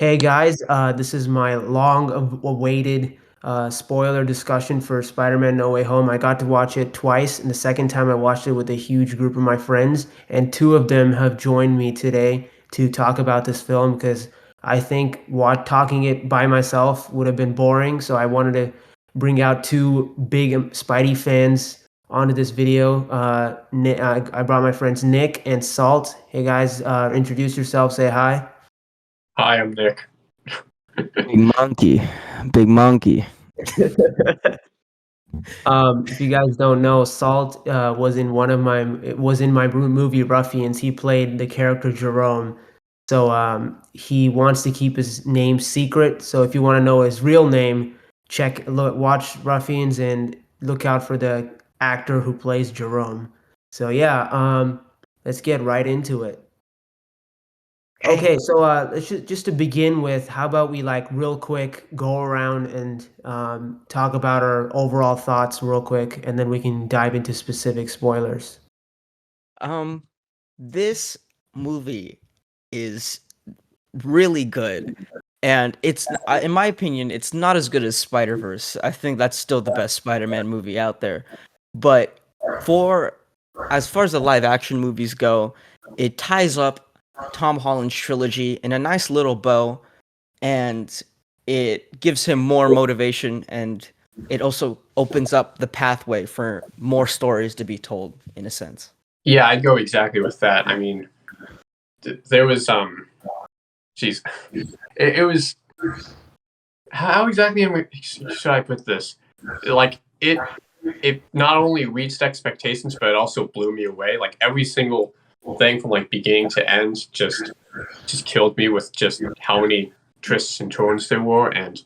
Hey guys, this is my long-awaited spoiler discussion for Spider-Man No Way Home. I got to watch it twice, and the second time I watched it with a huge group of my friends, and two of them have joined me today to talk about this film because I think what talking it by myself would have been boring, so I wanted to bring out two big Spidey fans onto this video. I brought my friends Nick and Salt. Hey guys, introduce yourself, say hi. Hi, I'm Nick. Big monkey, big monkey. If you guys don't know, Salt was in my movie Ruffians. He played the character Jerome. So he wants to keep his name secret. So if you want to know his real name, watch Ruffians and look out for the actor who plays Jerome. So yeah, let's get right into it. Okay, so just to begin with, how about we like real quick go around and talk about our overall thoughts real quick, and then we can dive into specific spoilers. Um, this movie is really good, and in my opinion, it's not as good as Spider-Verse. I think that's still the best Spider-Man movie out there. But for as far as the live action movies go, it ties up Tom Holland's trilogy in a nice little bow, and it gives him more motivation, and it also opens up the pathway for more stories to be told, in a sense. Yeah, I'd go exactly with that. I mean, there was geez, it was how exactly should I put this? Like it not only reached expectations, but it also blew me away. Like every single thing from like beginning to end just killed me with just how many twists and turns there were, and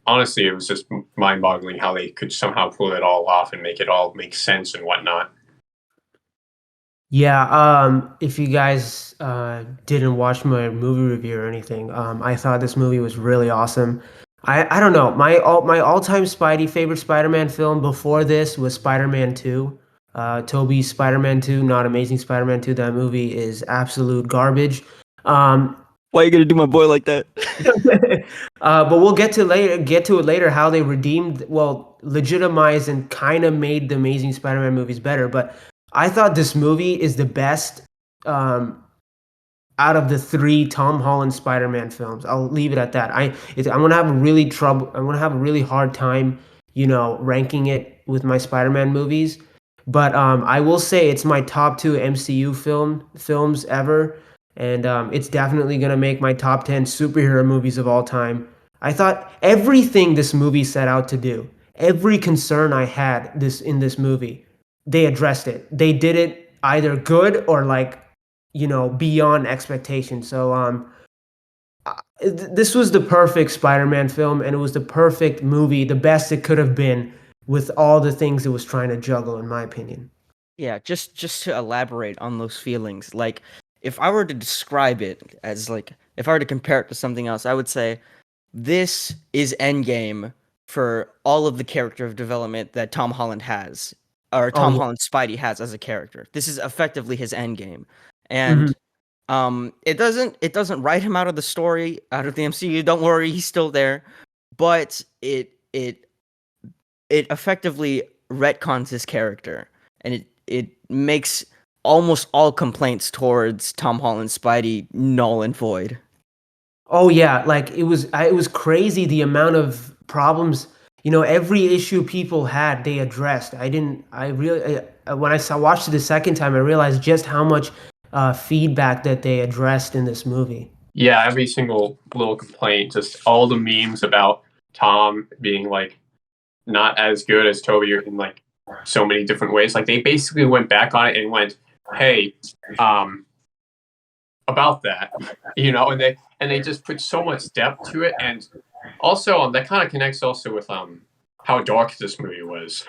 honestly, it was just mind-boggling how they could somehow pull it all off and make it all make sense and whatnot. Yeah, if you guys didn't watch my movie review or anything, I thought this movie was really awesome. I don't know, my all-time favorite Spider-Man film before this was Spider-Man 2. Tobey's Spider-Man 2, not Amazing Spider-Man 2. That movie is absolute garbage. Um, Why you gonna do my boy like that? but we'll get to it later how they legitimized and kind of made the Amazing Spider-Man movies better. But I thought this movie is the best um, out of the three Tom Holland Spider-Man films. I'll leave it at that. I'm gonna have a really trouble. I'm gonna have a really hard time, ranking it with my Spider-Man movies. But I will say it's my top two MCU films ever, and it's definitely gonna make my top 10 superhero movies of all time. I thought everything this movie set out to do, every concern I had in this movie, they addressed it. They did it either good or like beyond expectation. So this was the perfect Spider-Man film, and it was the perfect movie, the best it could have been with all the things it was trying to juggle, in my opinion. Yeah, just to elaborate on those feelings, like if I were to describe it as like if I were to compare it to something else, I would say this is Endgame for all of the character of development that Tom Holland has, or Oh Tom yeah. Holland Spidey has as a character. This is effectively his Endgame, Mhm. and it doesn't write him out of the story, out of the MCU. Don't worry, he's still there, but it effectively retcons his character, and it makes almost all complaints towards Tom Holland Spidey null and void. Oh yeah, like it was crazy the amount of problems, every issue people had, they addressed. I really when watched it the second time, I realized just how much feedback that they addressed in this movie. Yeah, every single little complaint, just all the memes about Tom being like not as good as Toby in like so many different ways. Like they basically went back on it and went, "Hey, um, about that," and they just put so much depth to it, and also that kind of connects also with how dark this movie was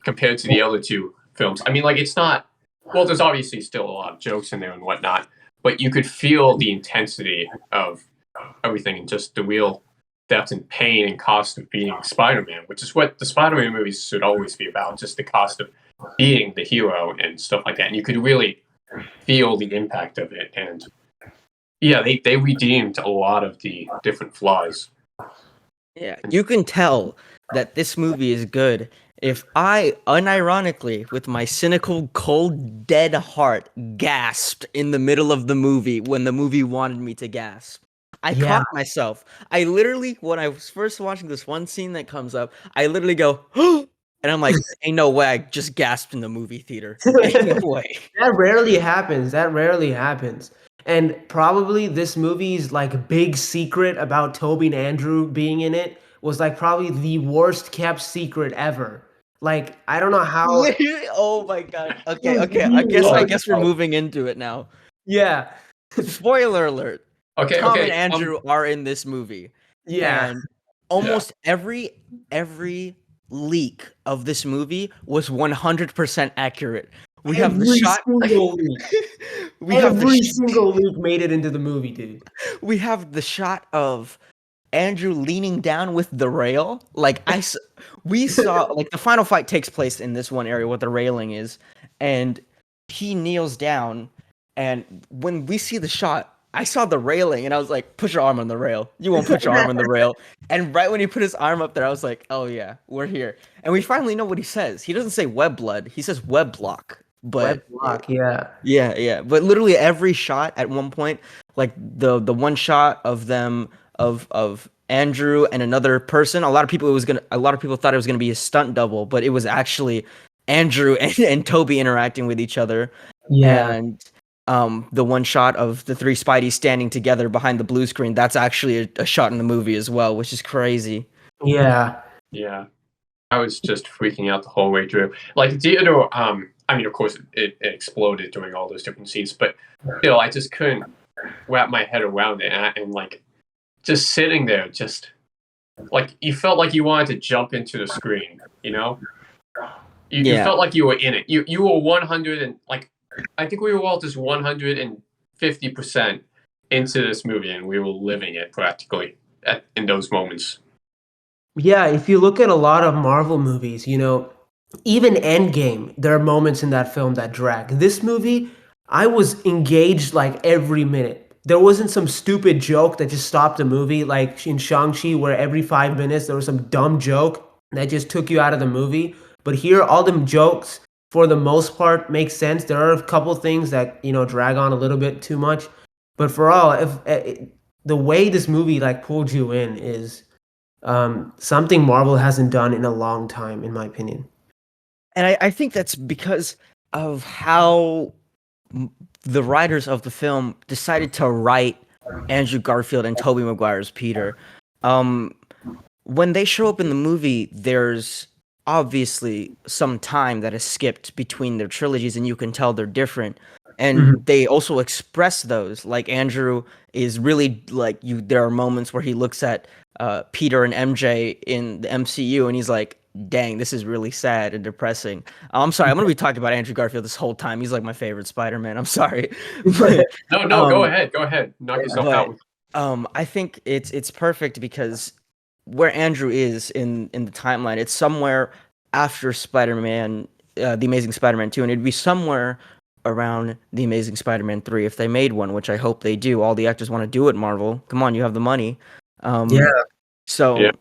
compared to the other two films. I mean, like it's not. Well, there's obviously still a lot of jokes in there and whatnot, but you could feel the intensity of everything and just the real depth and pain and cost of being Spider-Man, which is what the Spider-Man movies should always be about, just the cost of being the hero and stuff like that. And you could really feel the impact of it. And Yeah, they redeemed a lot of the different flaws. Yeah, you can tell that this movie is good if I, unironically, with my cynical, cold, dead heart, gasped in the middle of the movie when the movie wanted me to gasp. I Yeah. caught myself. I literally, when I was first watching this one scene that comes up, I literally go, and I'm like, ain't no way I just gasped in the movie theater. Ain't no way. That rarely happens. That rarely happens. And probably this movie's like big secret about Toby and Andrew being in it was like probably the worst kept secret ever. Like I don't know how it Literally, oh my god. Okay, was okay. the I worst. guess we're moving into it now. Yeah. Spoiler alert. Okay, Tom and okay. Andrew are in this movie, Yeah. and Yeah. almost every leak of this movie was 100% accurate. We have the Every shot. single leak. we have the Every single leak made it into the movie, dude. we have the shot of Andrew leaning down with the rail. We saw like the final fight takes place in this one area where the railing is, and he kneels down, and when we see the shot, I saw the railing and I was like, "Put your arm on the rail. You won't put your arm on the rail." And right when he put his arm up there, I was like, "Oh yeah, we're here." And we finally know what he says. He doesn't say web blood. He says web block. Web But block, yeah. yeah, yeah. But literally every shot at one point, like the one shot of them of Andrew and another person, a lot of people thought it was gonna be a stunt double, but it was actually Andrew and Toby interacting with each other. Yeah. And the one shot of the three Spideys standing together behind the blue screen, that's actually a shot in the movie as well, which is crazy. Yeah. Yeah. I was just freaking out the whole way through. Like Theodore, I mean, of course, it exploded during all those different scenes, but still, I just couldn't wrap my head around it, and like just sitting there, just like you felt like you wanted to jump into the screen. You know, you Yeah. felt like you were in it. You were 100 and like I think we were all just 150% into this movie, and we were living it practically in those moments. Yeah, if you look at a lot of Marvel movies, even Endgame, there are moments in that film that drag. This movie, I was engaged like every minute. There wasn't some stupid joke that just stopped the movie, like in Shang-Chi, where every 5 minutes there was some dumb joke that just took you out of the movie. But here, all them jokes, for the most part, make sense. There are a couple things that, drag on a little bit too much. But for all, the way this movie like pulled you in is something Marvel hasn't done in a long time, in my opinion. And I think that's because of how the writers of the film decided to write Andrew Garfield and Tobey Maguire's Peter. Um, when they show up in the movie, there's obviously some time that is skipped between their trilogies, and you can tell they're different. And Mhm. they also express those. Like Andrew is really like you. There are moments where he looks at Peter and MJ in the MCU, and he's like, "Dang, this is really sad and depressing." I'm sorry, I'm gonna be talking about Andrew Garfield this whole time. He's like my favorite Spider-Man. I'm sorry, but No, go um, ahead, knock yourself but out. I think it's perfect because where Andrew is in the timeline, it's somewhere after Spider-Man, the Amazing Spider-Man 2, and it'd be somewhere around the Amazing Spider-Man 3 if they made one, which I hope they do. All the actors want to do it, Marvel. Come on, you have the money. Yeah. So Yeah.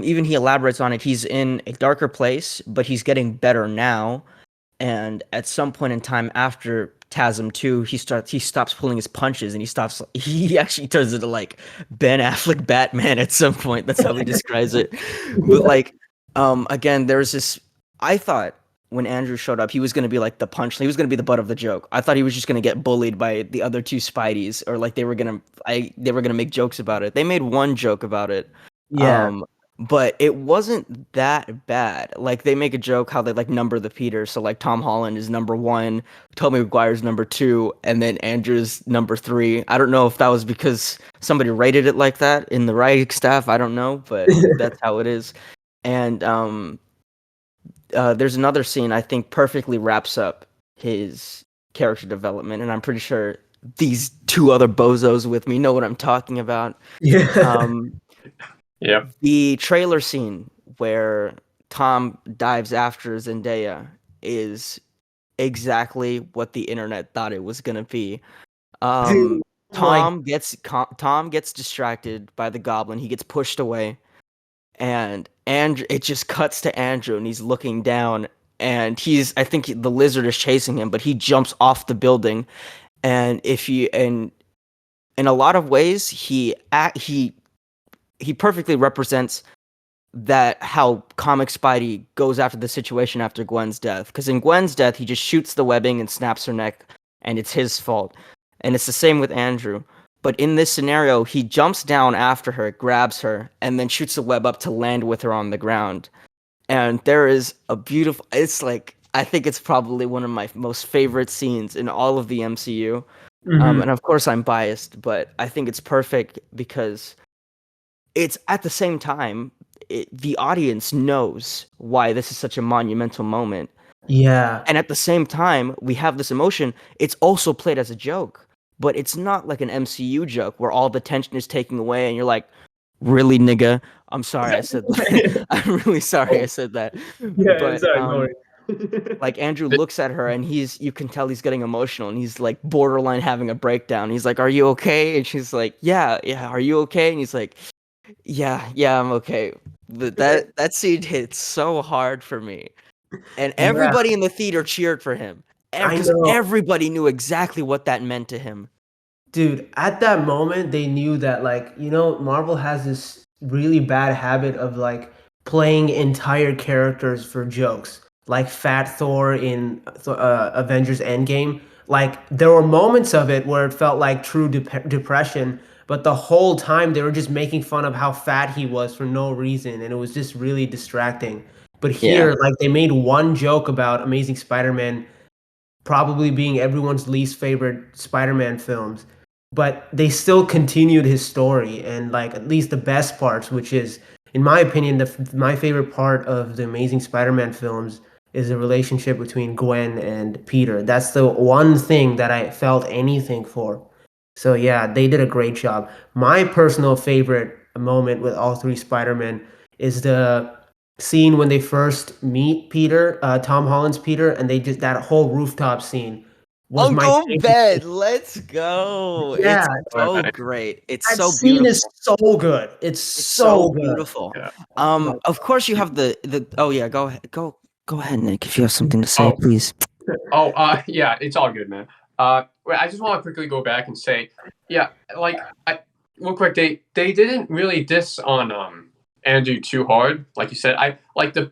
even he elaborates on it. He's in a darker place, but he's getting better now. And at some point in time after TASM 2, he stops pulling his punches and he actually turns into like Ben Affleck Batman at some point. That's how he describes it. But like again, there's this I thought when Andrew showed up, he was gonna be like the punch, he was gonna be the butt of the joke. I thought he was just gonna get bullied by the other two Spideys, or like they were gonna make jokes about it. They made one joke about it. Yeah. Um but it wasn't that bad. Like they make a joke how they like number the Peters. So like Tom Holland is number 1, Tobey Maguire's number 2, and then Andrew's number 3. I don't know if that was because somebody rated it like that in the writing staff. I don't know, but that's how it is. And there's another scene I think perfectly wraps up his character development, and I'm pretty sure these two other bozos with me know what I'm talking about. Yeah. Um, Yep. the trailer scene where Tom dives after Zendaya is exactly what the internet thought it was gonna be. Um, Like, Tom gets distracted by the goblin. He gets pushed away, and it just cuts to Andrew, and he's looking down, and I think the lizard is chasing him, but he jumps off the building, and if you and in a lot of ways, he perfectly represents that how comic Spidey goes after the situation after Gwen's death. Because in Gwen's death, he just shoots the webbing and snaps her neck, and it's his fault. And it's the same with Andrew. But in this scenario, he jumps down after her, grabs her, and then shoots the web up to land with her on the ground. And there is a beautiful. It's like I think it's probably one of my most favorite scenes in all of the MCU. mhm. And of course, I'm biased, but I think it's perfect because it's at the same time the audience knows why this is such a monumental moment, Yeah. and at the same time we have this emotion. It's also played as a joke, but it's not like an MCU joke where all the tension is taken away and you're like, really, nigga? I'm sorry I said that. I'm really sorry I said that. Yeah, But sorry, no worries. like Andrew looks at her and you can tell he's getting emotional and he's like borderline having a breakdown. He's like, "Are you okay?" And she's like, "Yeah, yeah, are you okay?" And he's like, "Yeah, yeah, I'm okay." That scene hit so hard for me. And Yeah, everybody in the theater cheered for him. I Because know. everybody knew exactly what that meant to him. Dude, at that moment, they knew that, like, Marvel has this really bad habit of, like, playing entire characters for jokes, like Fat Thor in Avengers Endgame. Like, there were moments of it where it felt like true depression, but the whole time they were just making fun of how fat he was for no reason, and it was just really distracting. But Yeah. here, like, they made one joke about Amazing Spider-Man probably being everyone's least favorite Spider-Man films, but they still continued his story and like at least the best parts, which is, in my opinion, my favorite part of the Amazing Spider-Man films is the relationship between Gwen and Peter. That's the one thing that I felt anything for. So yeah, they did a great job. My personal favorite moment with all three Spider-Men is the scene when they first meet Peter, Tom Holland's Peter, and they just that whole rooftop scene was my Uncle favorite scene. Ben, let's go. Yeah, It's so great. It's that so scene is beautiful. so good. It's It's so so good. beautiful. Yeah. Oh my Of course you have the oh yeah, go ahead. Go ahead, Nick, if you have something to say, Oh, please. yeah, it's all good, man. Wait, I just want to quickly go back and say, yeah, like, real quick, they didn't really diss on Andrew too hard, like you said. I like the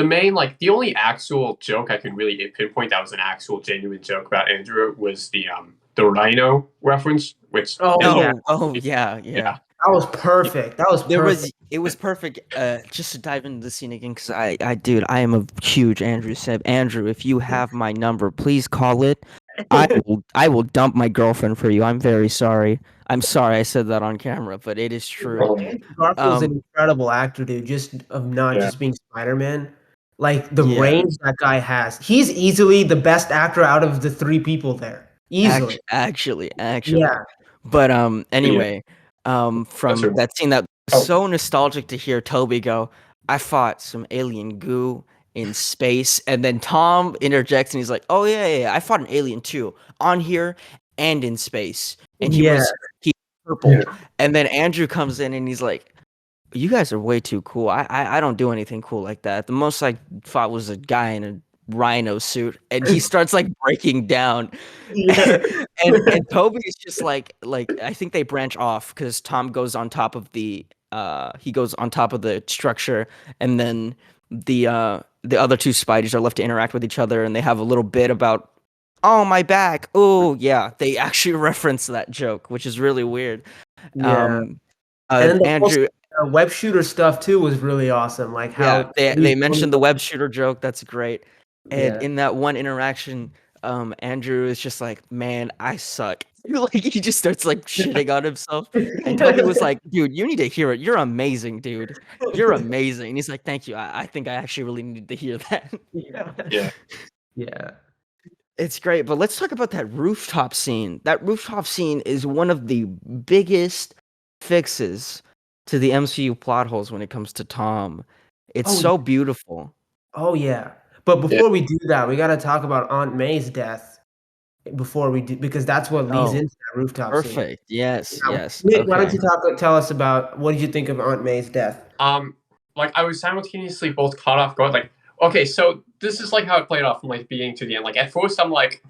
main, like, the only actual joke I can really pinpoint that was an actual genuine joke about Andrew was the Rhino reference, which Oh is yeah, Oh yeah, yeah, yeah. that was perfect. That was perfect. It was perfect. Just to dive into the scene again, because dude, I am a huge Andrew Seb. Andrew, if you have my number, please call it. I will dump my girlfriend for you. I'm very sorry. I'm sorry I said that on camera, but it is true. Andrew Garfield's an Um, incredible actor, dude. Just of not yeah. just being Spider-Man. Like the yeah, range that guy has. He's easily the best actor out of the three people there. Easily. actually. Yeah. But Yeah, anyway, that's from her. that scene that was Oh, so nostalgic to hear Toby go, I fought some alien goo in space, and then Tom interjects and he's like, "Oh yeah, I fought an alien too, on here and in space, and Yeah. he yeah. purple." And then Andrew comes in and he's like, "You guys are way too cool. I don't do anything cool like that. The most I fought was a guy in a rhino suit," and he starts like breaking down. Yeah. And Toby is just like I think they branch off because Tom goes on top of he goes on top of the structure, and then the other two Spideys are left to interact with each other, and they have a little bit about, oh, my back. Oh yeah, they actually reference that joke, which is really weird. Yeah. um And then the whole Andrew, web shooter stuff too was really awesome. Like yeah, how they mentioned the web shooter joke. That's great. And yeah. in that one interaction, Andrew is just like, "Man, I suck." Like he just starts like shitting on himself. And Toby was like, "Dude, you need to hear it. You're amazing, dude. You're amazing." And he's like, "Thank you. I think I actually really need to hear that." Yeah. Yeah. Yeah. It's great, but let's talk about that rooftop scene. That rooftop scene is one of the biggest fixes to the MCU plot holes when it comes to Tom. It's Oh, so beautiful. oh yeah. But Yeah. before we do that, we gotta talk about Aunt May's death. before we do, because that's what leads Oh, into that rooftop scene. perfect. Yes, Now, yes. Nick, why don't Okay. you tell us about what did you think of Aunt May's death? Like I was simultaneously both caught off guard. Like, okay, so this is like how it played off from like beginning to the end. Like at first, I'm like,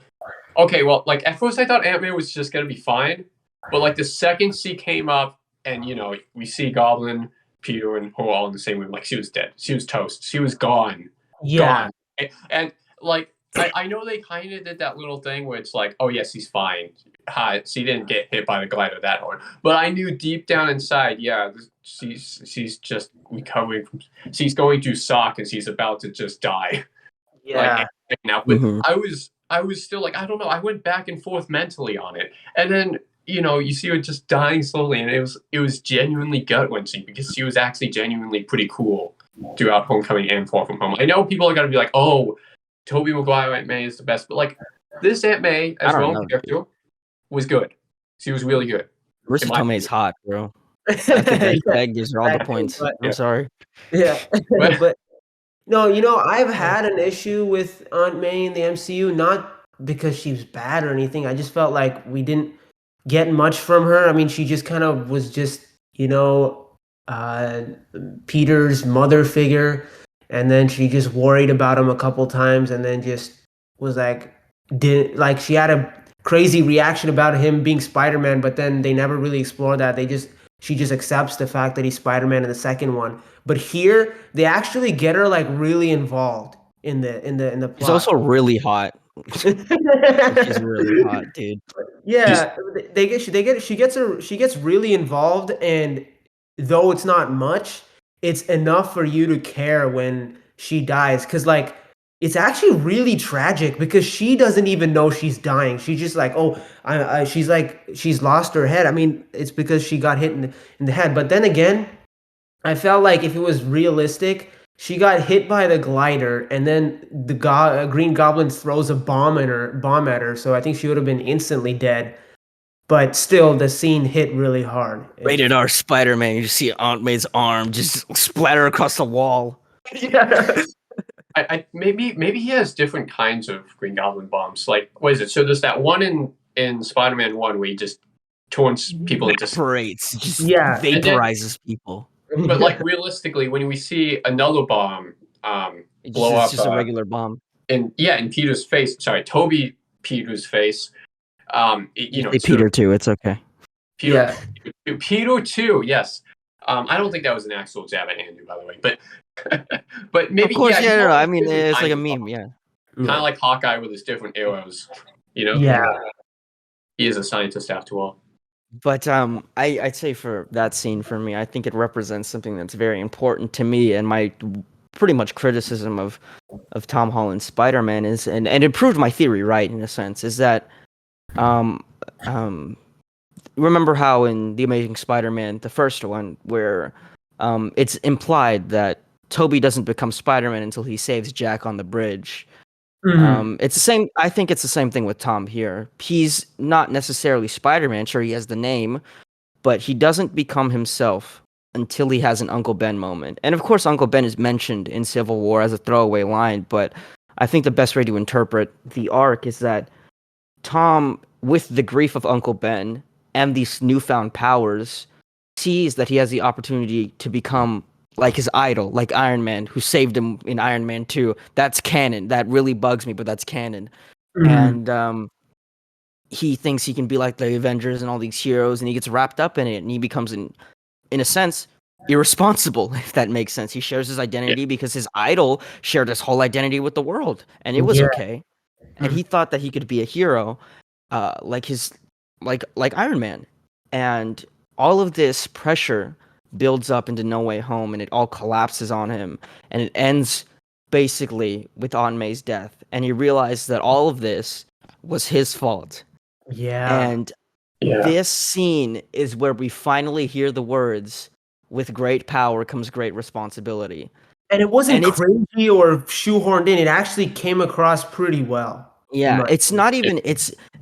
okay, well, like at first I thought Aunt May was just gonna be fine, but like the second she came up and we see Goblin, Peter, and her all in the same room, like she was dead. She was toast. She was gone, Yeah, gone. And like I know they kind of did that little thing where it's like, oh yes, he's fine. Hi, she didn't get hit by the glider that hard, but I knew deep down inside, yeah, she's just recovering from. She's going to sock and she's about to just die. yeah, Like now, but Mhm. I was still like, I don't know. I went back and forth mentally on it, and then you see her just dying slowly, and it was genuinely gut wrenching because she was actually genuinely pretty cool throughout Homecoming and Far From Home. I know people are gonna be like, oh, Tobey Maguire Aunt May is the best, but like this Aunt May I as her don't own know, dude. character was good. She was really good in Marissa my Tomei's opinion. hot, bro. I think that yeah, that gives her all the exactly. points. But I'm Yeah, sorry. yeah, but but no, I've had an issue with Aunt May in the MCU, not because she was bad or anything. I just felt like we didn't get much from her. I mean, she just kind of was just, uh, Peter's mother figure, and then she just worried about him a couple times, and then just was like, did like she had a crazy reaction about him being Spider-Man, but then they never really explored that. She just accepts the fact that he's Spider-Man in the second one. But here, they actually get her like really involved in the She's plot. also really hot. Like, she's really hot, dude. she's Yeah, she gets really involved, and though it's not much, it's enough for you to care when she dies. Cause like it's actually really tragic because she doesn't even know she's dying. She's just like, oh, she's like she's lost her head. I mean, it's because she got hit in the head. But then again, I felt like if it was realistic, she got hit by the glider, and then the Green Goblin throws a bomb at her. So I think she would have been instantly dead. But still, the scene hit really hard. Rated R Spider-Man. You just see Aunt May's arm just splatter across the wall. Yeah. maybe he has different kinds of Green Goblin bombs. Like, what is it? So there's that one in Spider-Man 1 where he just turns people into. Evaporates, just Yeah. And then, vaporizes people. but like realistically, when we see another bomb blow It's up just a regular bomb. in Peter's face, sorry, Toby Peter's face, You say Peter too. It's okay. Peter, Yeah. Peter too, yes. I don't think that was an actual jab at Andrew, by the way, but but maybe Of course, yeah. no. I mean, it's like a meme. Yeah. Kind of like Hawkeye with his different arrows. Yeah. He is a scientist after all. But I'd say for that scene, for me, I think it represents something that's very important to me, and my pretty much criticism of Tom Holland's Spider-Man is, and it proved my theory right in a sense, is that um remember how in The Amazing Spider-Man, the first one, where it's implied that Toby doesn't become Spider-Man until he saves Jack on the bridge. Mhm. It's the same. I think it's the same thing with Tom here. He's not necessarily Spider-Man. Sure, he has the name, but he doesn't become himself until he has an Uncle Ben moment. And of course, Uncle Ben is mentioned in Civil War as a throwaway line, but I think the best way to interpret the arc is that Tom, with the grief of Uncle Ben and these newfound powers, sees that he has the opportunity to become like his idol, like Iron Man, who saved him in Iron Man 2. That's canon. That really bugs me, but that's canon. Mhm. And he thinks he can be like the Avengers and all these heroes, and he gets wrapped up in it, and he becomes, in a sense, irresponsible, if that makes sense. He shares his Yeah. identity because his idol shared his whole identity with the world, and it was Yeah. okay. And Mhm. he thought that he could be a hero, like his, like Iron Man, and all of this pressure builds up into No Way Home, and it all collapses on him, and it ends basically with Aunt May's death, and he realized that all of this was his fault. Yeah. And Yeah. this scene is where we finally hear the words, "With great power comes great responsibility." And it wasn't And it's cringy or shoehorned in. It actually came across pretty well, in yeah, my it's opinion. not even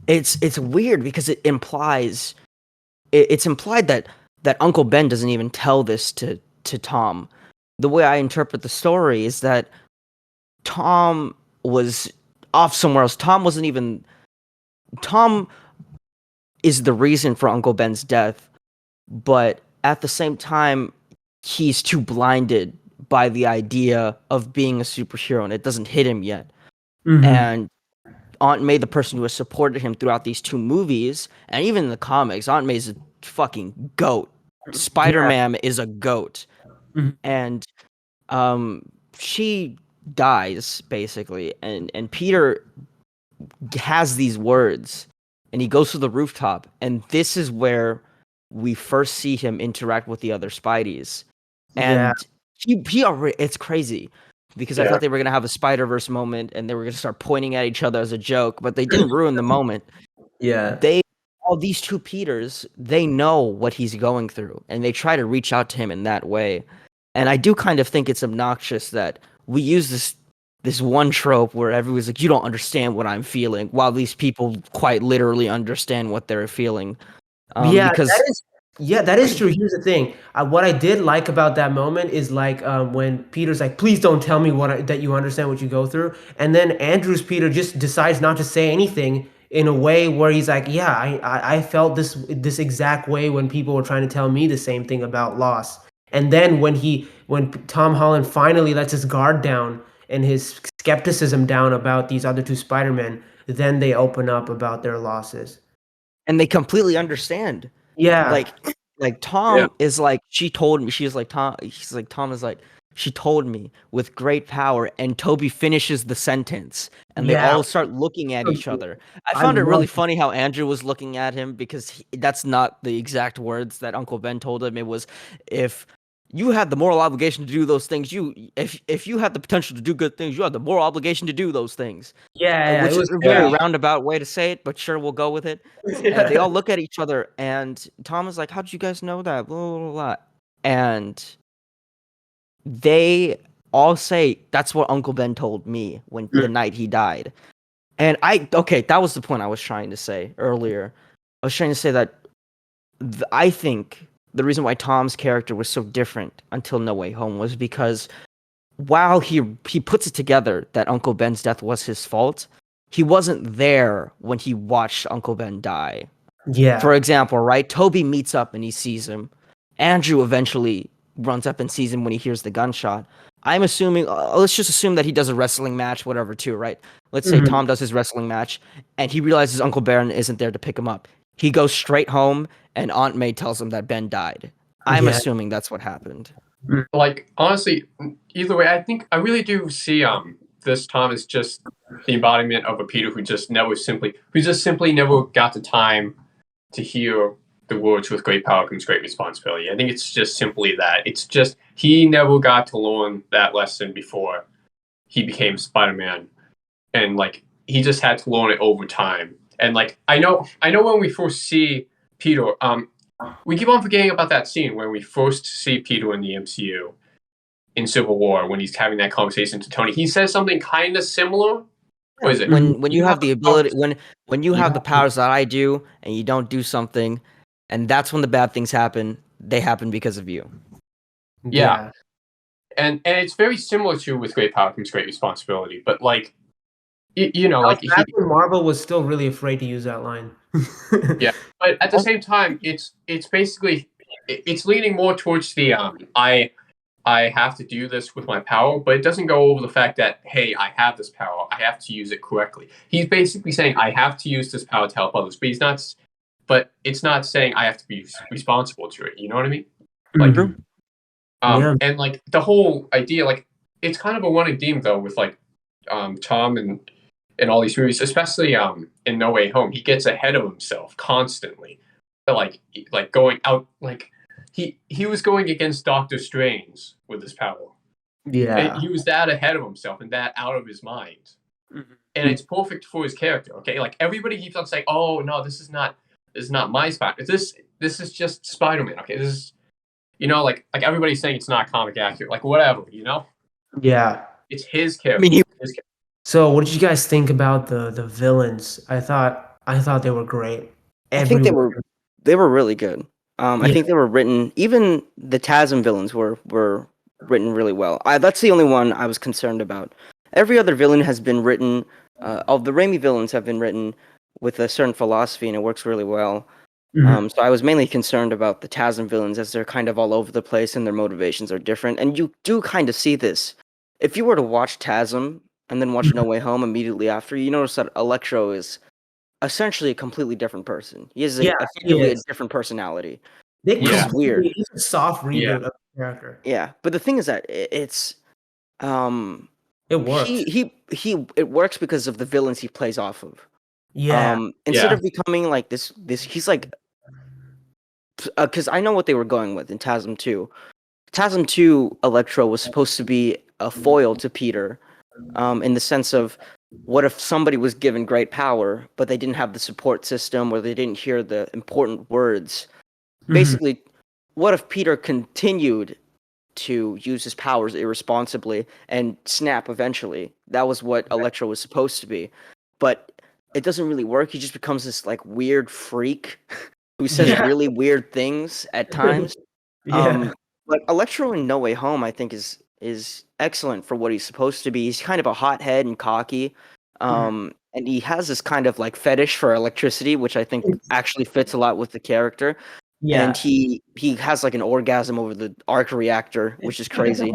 it's weird because it's implied that Uncle Ben doesn't even tell this to Tom. The way I interpret the story is that Tom was off somewhere else. Tom wasn't even Tom is the reason for Uncle Ben's death, but at the same time, he's too blinded by the idea of being a superhero, and it doesn't hit him yet. Mhm. And Aunt May, the person who has supported him throughout these two movies, and even in the comics, Aunt May's a fucking goat. Yeah. Spider-Man is a goat, Mhm. and um, she dies basically, and Peter has these words, and he goes to the rooftop, and this is where we first see him interact with the other Spideys, Yeah. and he already, it's crazy because I Yeah. thought they were gonna have a Spider-Verse moment and they were gonna start pointing at each other as a joke, but they didn't ruin the moment. Yeah. They all these two Peters, they know what he's going through, and they try to reach out to him in that way. And I do kind of think it's obnoxious that we use this one trope where everyone's like, "You don't understand what I'm feeling," while these people quite literally understand what they're feeling. Yeah, Because that is true. Here's the thing. What I did like about that moment is like when Peter's like, "Please don't tell me that you understand what you go through," and then Andrew's Peter just decides not to say anything in a way where he's like, "Yeah, I felt this exact way when people were trying to tell me the same thing about loss." And then when Tom Holland finally lets his guard down and his skepticism down about these other two Spider-Men, then they open up about their losses. and they completely understand. Yeah. Like like Yeah. Tom is like, she told me, she's like Tom he's like Tom is like, she told me with great power, and Toby finishes the sentence and they Yeah. all start looking at each other. I I found it really love funny how Andrew was looking at him because that's not the exact words that Uncle Ben told him. It was, if you had the moral obligation to do those things, if you had the potential to do good things, you had the moral obligation to do those things. yeah, it Which is was a very Yeah. roundabout way to say it, but sure, we'll go with it. And they all look at each other, and Tom is like, "How did you guys know that?" Blah blah blah. Blah. And they all say, "That's what Uncle Ben told me when the night he died." And okay, that was the point I was trying to say earlier. I was trying to say that I think the reason why Tom's character was so different until No Way Home was because while he puts it together that Uncle Ben's death was his fault, he wasn't there when he watched Uncle Ben die. For Yeah. example, right? Toby meets up and he sees him. Andrew eventually runs up and sees him when he hears the gunshot. I'm assuming, let's just assume that he does a wrestling match, whatever, too, right? Let's say Mhm. Tom does his wrestling match and he realizes Uncle Ben isn't there to pick him up. He goes straight home and Aunt May tells him that Ben died. I'm Yeah. assuming that's what happened. Like honestly, either way, I think I really do see this Tom as just the embodiment of a Peter who just simply never got the time to hear the words with great power comes great responsibility. I think it's just simply that. It's just he never got to learn that lesson before he became Spider-Man. And like he just had to learn it over time. And like I know when we first see Peter, we keep on forgetting about that scene when we first see Peter in the MCU in Civil War when he's having that conversation to Tony. He says something kind of similar. What is it? Mhm. When you You have have the the ability, powers. when you You have the have to. powers that I do and you don't do something, and that's when the bad things happen, they happen because of you. Yeah, Yeah. and it's very similar to with great power comes great responsibility. But like That was like back he when Marvel was still really afraid to use that line. yeah. But at the same time, it's basically it's leaning more towards the I have to do this with my power, but it doesn't go over the fact that, hey, I have this power. I have to use it correctly. He's basically saying, I have to use this power to help others, but but it's not saying I have to be responsible to it. You know what I mean? Like, True. Mhm. Yeah. and like the whole idea, like, it's kind of a running theme though with like, Tom and all these movies, especially in No Way Home. He gets ahead of himself constantly, like going out like he was going against Doctor Strange with his power. And Yeah. he was that ahead of himself and that out of his mind. Mhm. And it's perfect for his character. Okay, like everybody keeps on saying, "Oh no, this is not my Spider. This is just Spider-Man." Okay, this is like everybody's saying it's not comic accurate. Like whatever, Yeah. it's his I mean, character. His character. So what did you guys think about the villains? I thought they were great. I think Everywhere. they were really good. I Yeah. think they were written. Even the TASM villains were written really well. That's the only one I was concerned about. Every other villain has been written. All the Raimi villains have been written with a certain philosophy, and it works really well. Mhm. So I was mainly concerned about the TASM villains as they're kind of all over the place and their motivations are different. And you do kind of see this. If you were to watch TASM and then watch No Way Home immediately after, you notice that Electro is essentially a completely different person. He has Yeah, he effectively a is. different personality, They which is Yeah. weird. it's a soft Yeah. reboot of the character. Yeah, but the thing is that it's um It works. it works because of the villains he plays off of. Yeah. Instead Yeah. of becoming like this he's like because I know what they were going with in TASM 2. TASM 2 Electro was supposed to be a foil to Peter, in the sense of what if somebody was given great power, but they didn't have the support system or they didn't hear the important words? Mhm. Basically, what if Peter continued to use his powers irresponsibly and snap eventually? That was what Electro was supposed to be. But it doesn't really work. He just becomes this like weird freak who says Yeah. really weird things at times. Yeah. Um, but Electro in No Way Home, I think, is excellent for what he's supposed to be. He's kind of a hothead and cocky, Mhm. and he has this kind of like fetish for electricity, which I think actually fits a lot with the character. And Yeah. he has like an orgasm over the arc reactor, which is crazy.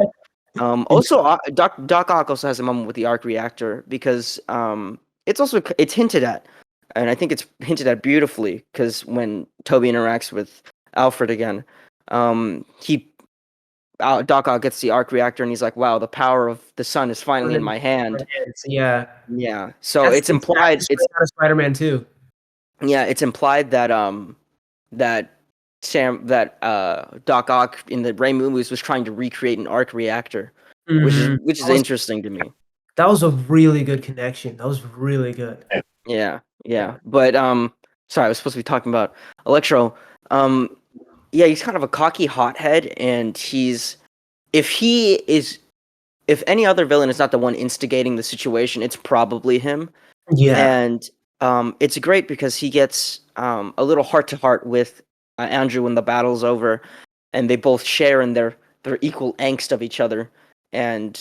Also, Doc Ock also has a moment with the arc reactor because it's hinted at, and I think it's hinted at beautifully because when Toby interacts with Alfred again, he Doc Ock gets the arc reactor and he's like, "Wow, the power of the sun is finally in my hand." Yeah. Yeah, so That's it's exactly implied. It's straight out of Spider-Man 2. yeah, it's implied that that Doc Ock in the Ray movies was trying to recreate an arc reactor, Mhm. which is That was interesting to me. that was a really good connection. That was really good. Yeah, Yeah. yeah. But sorry, I was supposed to be talking about Electro. Um, yeah, he's kind of a cocky hothead, and if he is if any other villain is not the one instigating the situation, it's probably him. Yeah. And it's great because he gets a little heart to heart with Andrew when the battle's over, and they both share in their equal angst of each other. And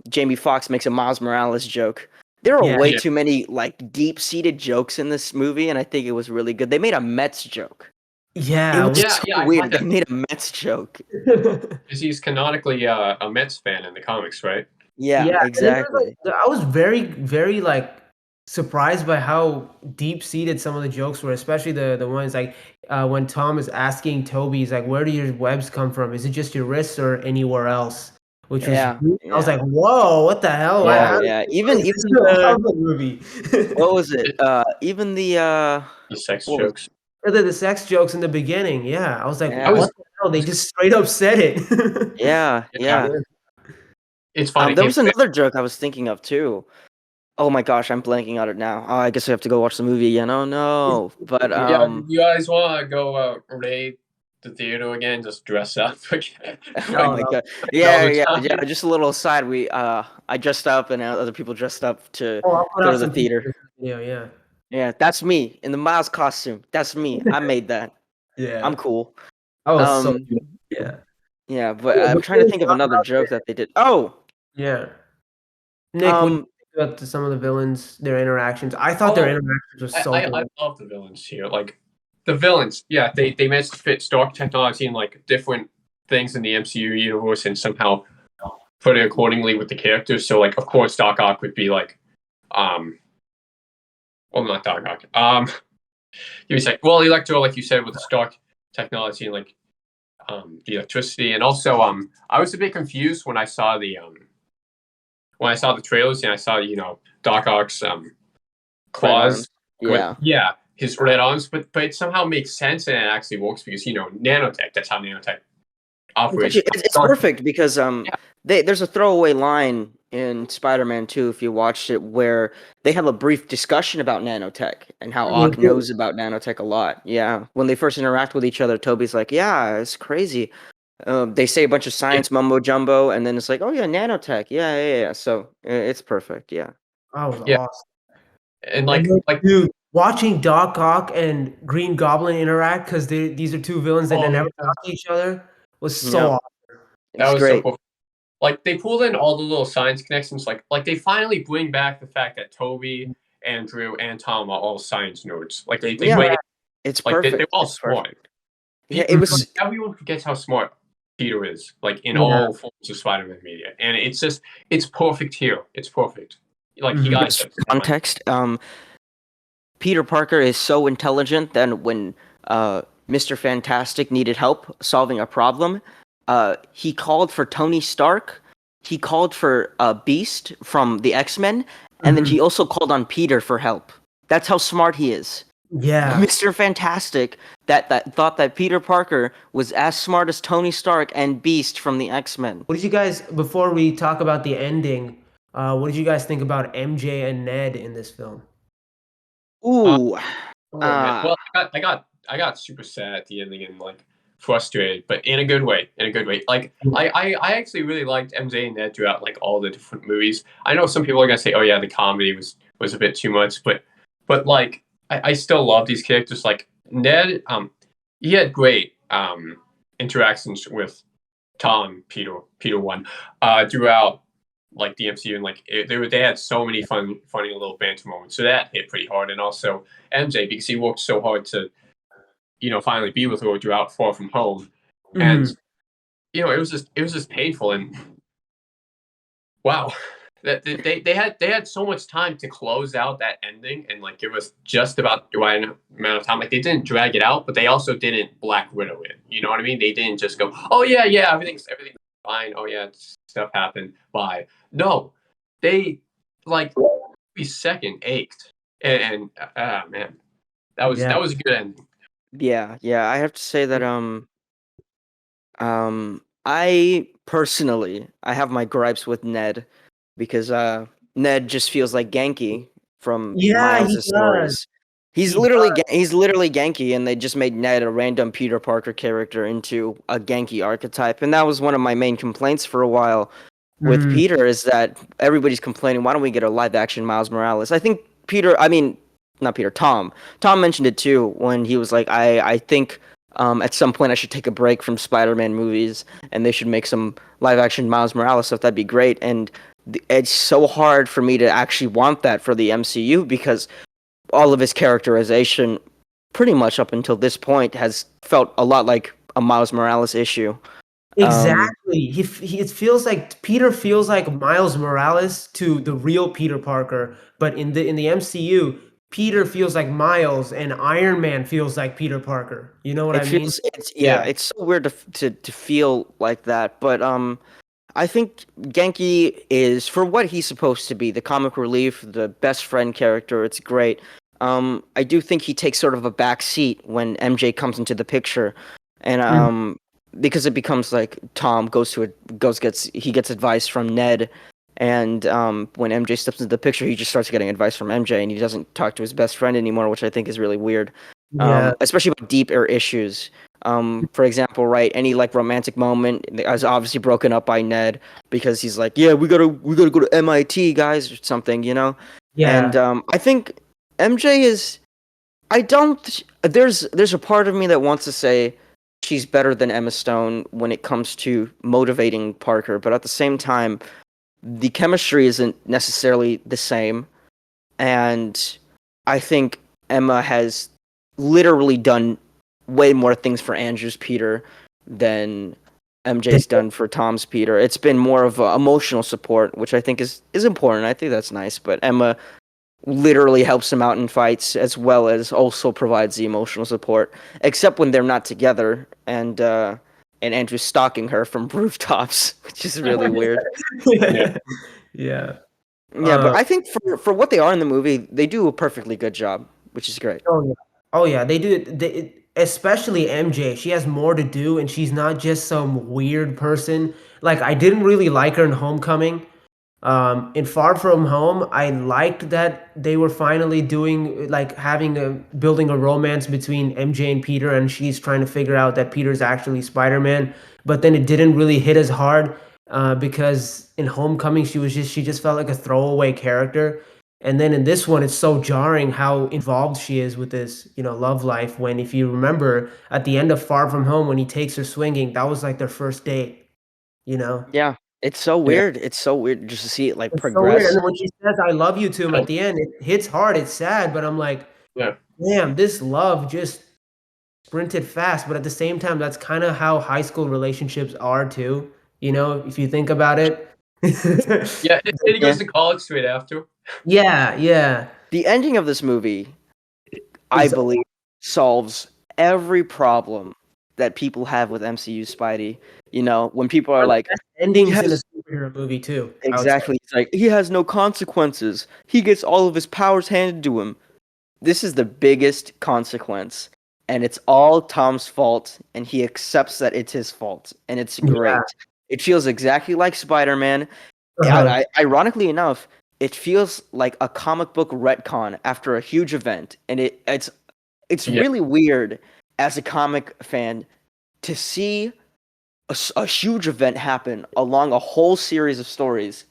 Jamie Foxx makes a Miles Morales joke. There are Yeah. way Yeah. too many like deep-seated jokes in this movie, and I think it was really good. They made a Mets joke. It Yeah, was which Yeah. so Yeah. I weird. caught They that made a Mets joke. because he's canonically a Mets fan in the comics, right? Yeah, Yeah, and then there's exactly. like I was very, very like surprised by how deep seated some of the jokes were, especially the ones like when Tom is asking Toby, he's like, "Where do your webs come from? Is it just your wrists or anywhere else?" Which was Yeah, I was yeah, like, "Whoa, what the hell? yeah, How yeah. did Even this even in a the Marvel movie?" what was it? It- Even the the sex what was jokes. The sex jokes in the beginning, yeah, I was like, I yeah, was. "What the hell?" They just straight up said it. yeah, Yeah. yeah. It's funny. There They was another joke I was thinking of too. Oh my gosh, I'm blanking on it now. Oh, I guess I have to go watch the movie again. Oh no. But Yeah, you guys want to go raid the theater again? Just dress up again, oh like Oh, my no. god. Yeah, another yeah, time. yeah. Just a little aside. I dressed up and other people dressed up to Oh, I'll put go out to the some theater. pictures. Yeah. Yeah, that's me in the Miles costume. That's me. I made that. I'm Yeah. cool. I was so Um, yeah. yeah, but Yeah, I'm trying to before we think of talk another about joke that they did. Oh, yeah. Nick, what do um, you think about some of the villains, their interactions? I thought their Oh, interactions were I, so I I good. love the villains here. Like the villains, yeah, they managed to fit Stark technology and like different things in the MCU universe and somehow put it accordingly with the characters. So like, of course, Doc Ock would be like, um, well, not Doc Ock. He was like, well, Electro, like you said, with the Stark technology and like the electricity, and also I was a bit confused when I saw the trailers and I saw Doc Ock's red arms. claws going, Yeah. yeah, his red arms, but it somehow makes sense and it actually works because nanotech. That's how nanotech It's operates. actually it's perfect because Yeah, there's a throwaway line in Spider-Man 2 if you watched it where they have a brief discussion about nanotech and how They Ock do. knows about nanotech a lot. Yeah, when they first interact with each other, Toby's like, "Yeah, it's crazy." They say a bunch of yeah, science mumbo jumbo, and then it's like, "Oh yeah, nanotech. Yeah." So it's perfect. Yeah. That was yeah, awesome. and And like then, like dude, watching Doc Ock and Green Goblin interact because these are two villains that oh never yeah, talk to each other was so Yeah. awesome. that It's was so great. cool. Like they pulled in all the little science connections. Like they finally bring back the fact that Toby Andrew, and Tom are all science nerds. Like they Yeah, went it's like perfect. they're all It's perfect. smart. Yeah, it Like, was. everyone forgets how smart Peter is, like in Yeah. all forms of Spider-Man media, and it's perfect here. It's perfect. Like he Mhm. got Just just for context, Peter Parker is so intelligent that when Mr. Fantastic needed help solving a problem, he called for Tony Stark. He called for Beast from the X-Men, and then Mhm. he also called on Peter for help. That's how smart he is. Yeah. Mr. Fantastic that thought that Peter Parker was as smart as Tony Stark and Beast from the X-Men. What did you guys, before we talk about the ending, what did you guys think about MJ and Ned in this film? Uh, Ooh, oh man. uh, Well, I got super sad at the ending and like frustrated, but in a good way. In a good way. Like I actually really liked MJ and Ned throughout like all the different movies. I know some people are gonna say, "Oh yeah, the comedy was a bit too much," but like I still love these characters. Like Ned, he had great interactions with Tom, Peter one, throughout like the MCU, and like they had so many funny little banter moments. So that hit pretty hard, and also MJ because he worked so hard to finally be with her throughout Far From Home, and Mhm. it was just painful, and wow. That they had so much time to close out that ending and like give us just about the right amount of time. Like they didn't drag it out, but they also didn't Black Widow it. You know what I mean? They didn't just go, "Oh yeah, yeah, everything's fine. Oh yeah, stuff happened. Bye." No, they like every second ached, and man, Yeah. that was a good ending. yeah. I have to say that I personally I have my gripes with Ned because Ned just feels like Genki from Yeah, he Miles's does. stories. He's He literally does. He's literally Genki, and they just made Ned a random Peter Parker character into a Genki archetype, and that was one of my main complaints for a while with Mm. Peter is that everybody's complaining, why don't we get a live action Miles Morales? I think Peter, I mean, not Peter, Tom. Tom mentioned it too when he was like, I think at some point I should take a break from Spider-Man movies and they should make some live action Miles Morales stuff. That'd be great. And it's so hard for me to actually want that for the MCU because all of his characterization, pretty much up until this point, has felt a lot like a Miles Morales issue. Um, Exactly. It feels like Peter feels like Miles Morales to the real Peter Parker, but in the MCU, Peter feels like Miles and Iron Man feels like Peter Parker. You know what I mean? it's yeah, Yeah, it's so weird to feel like that, but I think Genki is for what he's supposed to be, the comic relief, the best friend character. It's great. I do think he takes sort of a back seat when MJ comes into the picture, and Mm. because it becomes like Tom gets advice from Ned, and when MJ steps into the picture, he just starts getting advice from MJ, and he doesn't talk to his best friend anymore, which I think is really weird. Yeah. Especially about deeper issues. For example, right, any like romantic moment is obviously broken up by Ned because he's like, yeah, we gotta go to MIT, guys, or something, you know. And Yeah. I think MJ is. I don't. There's a part of me that wants to say she's better than Emma Stone when it comes to motivating Parker, but at the same time, the chemistry isn't necessarily the same. And I think Emma has literally done way more things for Andrew's Peter than MJ's done for Tom's Peter. It's been more of emotional support, which I think is important. I think that's nice. But Emma literally helps him out in fights as well as also provides the emotional support, except when they're not together and Andrew's stalking her from rooftops, which is really weird. yeah. Yeah. Yeah, Uh, but I think for what they are in the movie, they do a perfectly good job, which is great. oh yeah. Oh yeah, they do. Especially MJ. She has more to do, and she's not just some weird person. Like I didn't really like her in Homecoming. In Far From Home, I liked that they were finally doing like having a building a romance between MJ and Peter, and she's trying to figure out that Peter's actually Spider-Man. But then it didn't really hit as hard because in Homecoming she just felt like a throwaway character. And then in this one, it's so jarring how involved she is with this, love life. When if you remember at the end of Far From Home, when he takes her swinging, that was like their first date, you know? Yeah. It's so Yeah. weird. It's so weird just to see it like It's so weird. And progress. then when she says "I love you" to him at Oh, the end, it hits hard. It's sad, but I'm like, yeah. damn, this love just sprinted fast. But at the same time, that's kind of how high school relationships are too. You know, if you think about it. Yeah, and he Yeah. goes to college straight after. Yeah, yeah. The ending of this movie, I Is believe, solves every problem that people have with MCU Spidey. You know, when people are one of the like, best he endings in a has superhero movie too, I would say. exactly, it's like he has no consequences. He gets all of his powers handed to him. This is the biggest consequence, and it's all Tom's fault, and he accepts that it's his fault, and it's Yeah. great. It feels exactly like Spider-Man. Uh-huh. Ironically enough, it feels like a comic book retcon after a huge event, and it's Yeah. really weird as a comic fan to see a huge event happen along a whole series of stories,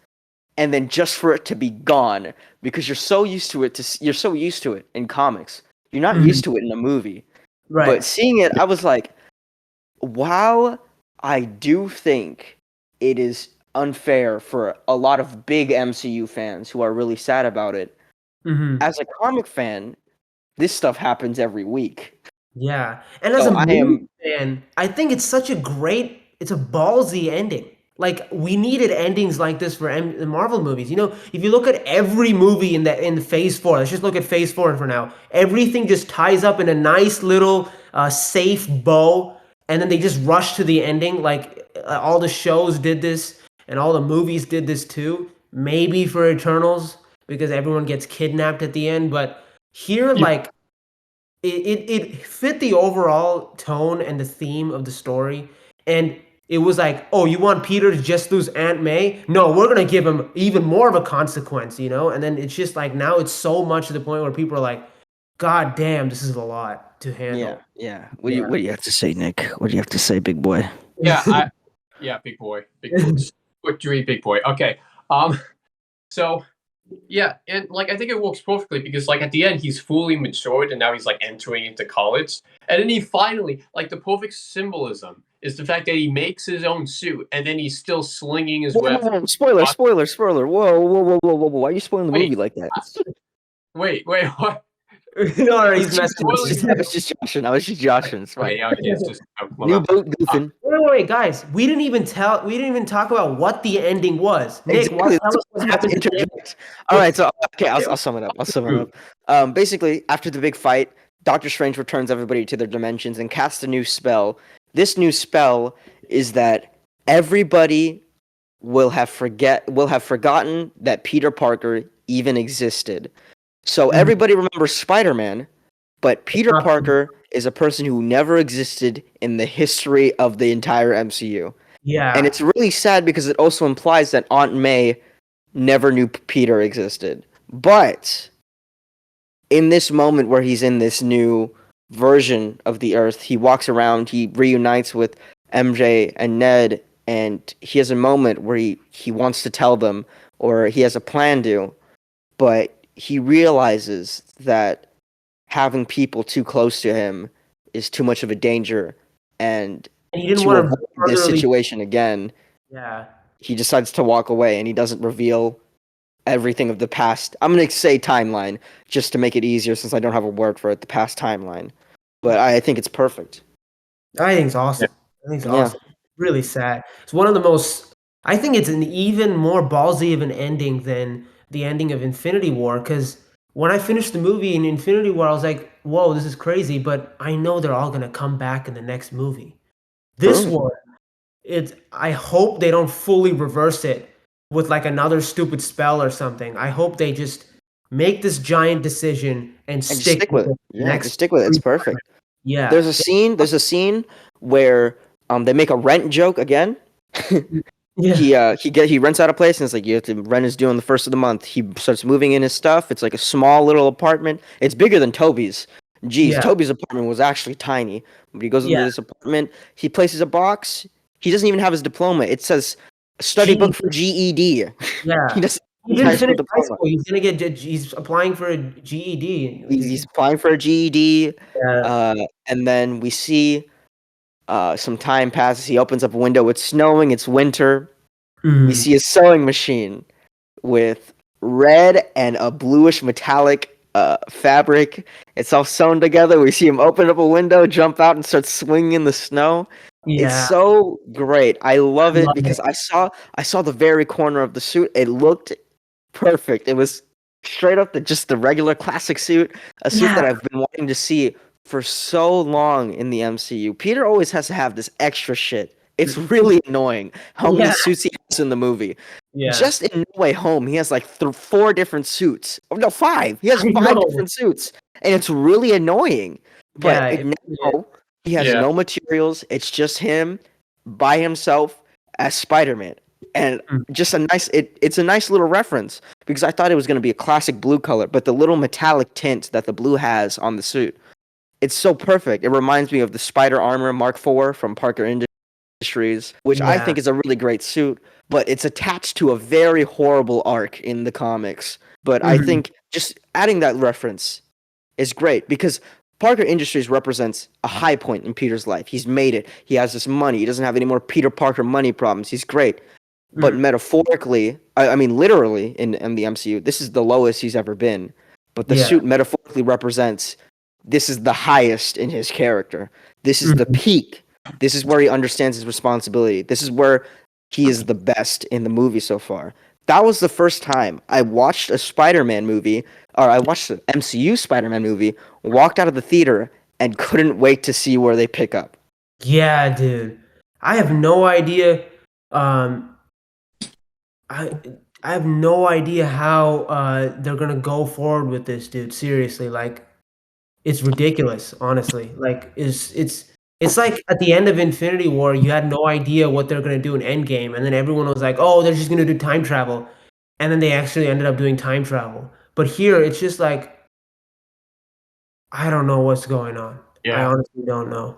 and then just for it to be gone because you're so used to it. You're so used to it in comics. You're not Mhm. used to it in a movie. But Right. seeing it, I was like, wow, I do think it is unfair for a lot of big MCU fans who are really sad about it. Mhm. As a comic fan, this stuff happens every week. Yeah, and as a So I movie am, fan, I think it's a ballsy ending. Like we needed endings like this for the Marvel movies. You know, if you look at every movie in Phase 4, let's just look at Phase 4 for now. Everything just ties up in a nice little safe bow, and then they just rush to the ending. Like all the shows did this, and all the movies did this too. Maybe for Eternals because everyone gets kidnapped at the end, but here, Yeah. like it fit the overall tone and the theme of the story. And it was like, oh, you want Peter to just lose Aunt May? No, we're gonna give him even more of a consequence, you know? And then it's just like now it's so much to the point where people are like, God damn, this is a lot to yeah, handle. yeah. Yeah. What do you have to say, Nick? What do you have to say, big boy? Yeah, big boy. Big boy. Quick dream, big boy. Okay. Um so yeah, and like I think it works perfectly because like at the end he's fully matured and now he's like entering into college. And then he finally like the perfect symbolism is the fact that he makes his own suit and then he's still slinging his Whoa, whoa, web. whoa, spoiler, spoiler, spoiler. Whoa, whoa, whoa, whoa, whoa, whoa. Why are you spoiling the Wait, movie like that? wait, what? No, Is he's he messing with spoiling? you. I was just joshing. I was just joshing. It's fine. Okay, okay, it's just New boat uh, goofing. Wait, guys. We didn't even talk about what the ending was. Nick, Exactly. tell That's us what I was what about to happens at the end. interject. All right. So okay, I'll sum it up. I'll sum it up. Basically, after the big fight, Doctor Strange returns everybody to their dimensions and casts a new spell. This new spell is that everybody will have forgotten that Peter Parker even existed. So Mhm. everybody remembers Spider-Man, but Peter Parker is a person who never existed in the history of the entire MCU. And Yeah. it's really sad because it also implies that Aunt May never knew Peter existed. But in this moment where he's in this new version of the Earth, he walks around, he reunites with MJ and Ned, and he has a moment where he wants to tell them, or he has a plan to, but he realizes that having people too close to him is too much of a danger, and And he didn't to want to avoid this furtherly. situation again, Yeah. he decides to walk away and he doesn't reveal everything of the past. I'm going to say timeline just to make it easier since I don't have a word for it, the past timeline. But I think it's perfect. I think it's yeah, awesome. I think it's Yeah. awesome. Really sad. It's one of the most. I think it's an even more ballsy of an ending than the ending of Infinity War. Because when I finished the movie in Infinity War, I was like, "Whoa, this is crazy!" But I know they're all gonna come back in the next movie. This True. one, it's. I hope they don't fully reverse it with like another stupid spell or something. I hope they just make this giant decision and And just stick stick with with it. it the Yeah, just next stick with it. It's 3 perfect. Yeah. There's a scene where they make a rent joke again. Yeah. He rents out a place and it's like you have to rent is due on the first of the month. He starts moving in his stuff. It's like a small little apartment. It's bigger than Toby's. Jeez, Yeah. Toby's apartment was actually tiny. But he goes into Yeah. this apartment. He places a box. He doesn't even have his diploma. It says study Gee, book for GED. He yeah. doesn't have He his didn't high school finish high diploma. school. He's gonna get he's applying for a He's GED. applying for a GED. Yeah. And then we see some time passes. He opens up a window. It's snowing. It's winter. We see a sewing machine with red and a bluish metallic fabric. It's all sewn together. We see him open up a window, jump out, and start swinging in the snow. It's Yeah, so great. I love I it love because it. I saw the very corner of the suit. It looked perfect. It was straight up just the regular classic suit, a suit Yeah, that I've been wanting to see for so long in the MCU. Peter always has to have this extra shit. It's really annoying how many yeah, suits he has in the movie. yeah. Just in No Way Home, he has like four different suits. Oh, no, five. He has I five know. different suits, and it's really annoying. But Yeah, it really is. now he has Yeah. no materials. It's just him by himself as Spider-Man, and Mm. just a nice. It's a nice little reference because I thought it was going to be a classic blue color, but the little metallic tint that the blue has on the suit, it's so perfect. It reminds me of the Spider Armor Mark IV from Parker Industries, which I Yeah. think is a really great suit, but it's attached to a very horrible arc in the comics. But I Mhm. think just adding that reference is great because Parker Industries represents a high point in Peter's life. He's made it. He has this money. He doesn't have any more Peter Parker money problems. He's great. But Mm. metaphorically, I mean, literally in the MCU, this is the lowest he's ever been. But the Yeah. suit metaphorically represents this is the highest in his character. This is the Mhm. peak. This is where he understands his responsibility. This is where he is the best in the movie so far. That was the first time I watched a Spider-Man movie, or I watched an MCU Spider-Man movie, walked out of the theater, and couldn't wait to see where they pick up. Yeah, dude. I have no idea, um, I I have no idea how, they're gonna go forward with this, dude, seriously, like, it's ridiculous, honestly, like, it's like at the end of Infinity War, you had no idea what they're gonna do in Endgame, and then everyone was like, "Oh, they're just gonna do time travel," and then they actually ended up doing time travel, but here, it's just like, I don't know what's going on. I Yeah. honestly don't know.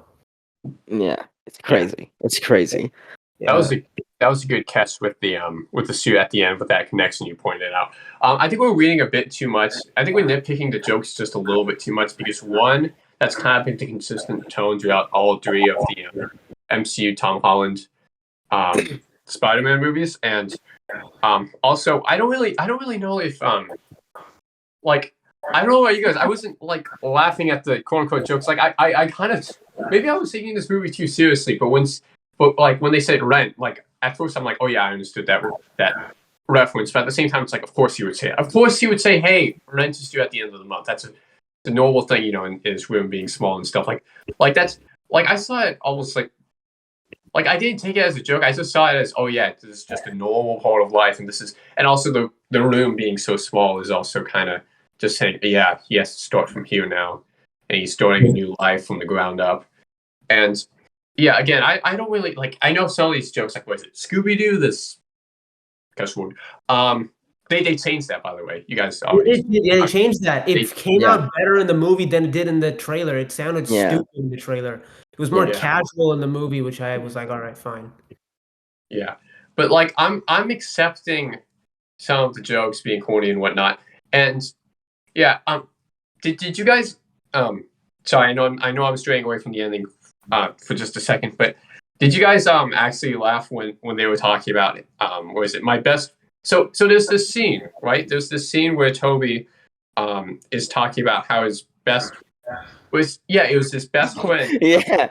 Yeah, it's Yeah. crazy. It's crazy. That Yeah. was a that was a good catch with the suit at the end with that connection you pointed out. I think we're reading a bit too much. I think we're nitpicking the jokes just a little bit too much because one, that's kind of been the consistent tone throughout all three of the MCU Tom Holland Spider-Man movies, and also I don't really know if like I don't know about you guys. I wasn't like laughing at the quote unquote jokes. Like I kind of maybe I was taking this movie too seriously. But like when they said rent, like at first I'm like, oh yeah, I understood that reference. But at the same time, it's like, of course he would say it. Of course he would say, hey, rent is due at the end of the month. That's the normal thing, you know, in his room being small and stuff like that's like I saw it almost like I didn't take it as a joke. I just saw it as, oh yeah, this is just a normal part of life, and this is, and also the room being so small is also kind of just saying, yeah, he has to start from here now, and he's starting a new life from the ground up. And yeah, again, I don't really like. I know some of these jokes, like what is it, Scooby Doo? This cuss word. They changed that, by the way. You guys already. Yeah, they changed that. It They, came Yeah, out better in the movie than it did in the trailer. It sounded yeah, stupid in the trailer. It was more yeah. yeah, casual in the movie, which I was like, "Alright, fine." yeah. But like, I'm accepting some of the jokes being corny and whatnot, and yeah. Did you guys? Sorry, I know I'm straying away from the ending for just a second, but did you guys actually laugh when they were talking about what is it? My best. So there's this scene, right? There's this scene where Toby is talking about how his best was, yeah, it was his best friend, Yeah,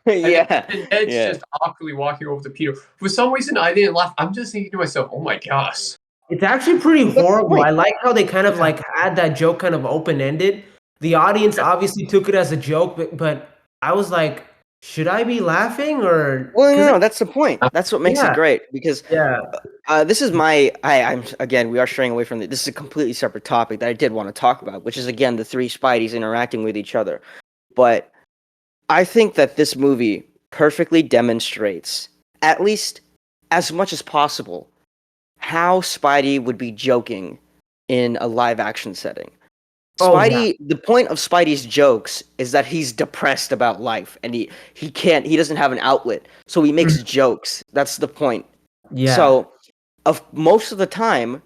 yeah, and Ed's yeah. just awkwardly walking over to Peter. For some reason, I didn't laugh. I'm just thinking to myself, oh my gosh. It's actually pretty That's the horrible. point. I like how they kind of, Yeah. like, had that joke kind of open-ended. The audience obviously took it as a joke, but I was like, "Should I be laughing or?" Well, Because no, that's the point. That's what makes it yeah, great because yeah. this is my. I'm again. We are straying away from the. This is a completely separate topic that I did want to talk about, which is again the three Spideys interacting with each other. But I think that this movie perfectly demonstrates, at least as much as possible, how Spidey would be joking in a live action setting. Oh, yeah. The point of Spidey's jokes is that he's depressed about life and he doesn't have an outlet. So he makes Mhm. jokes. That's the point. Yeah. So of most of the time,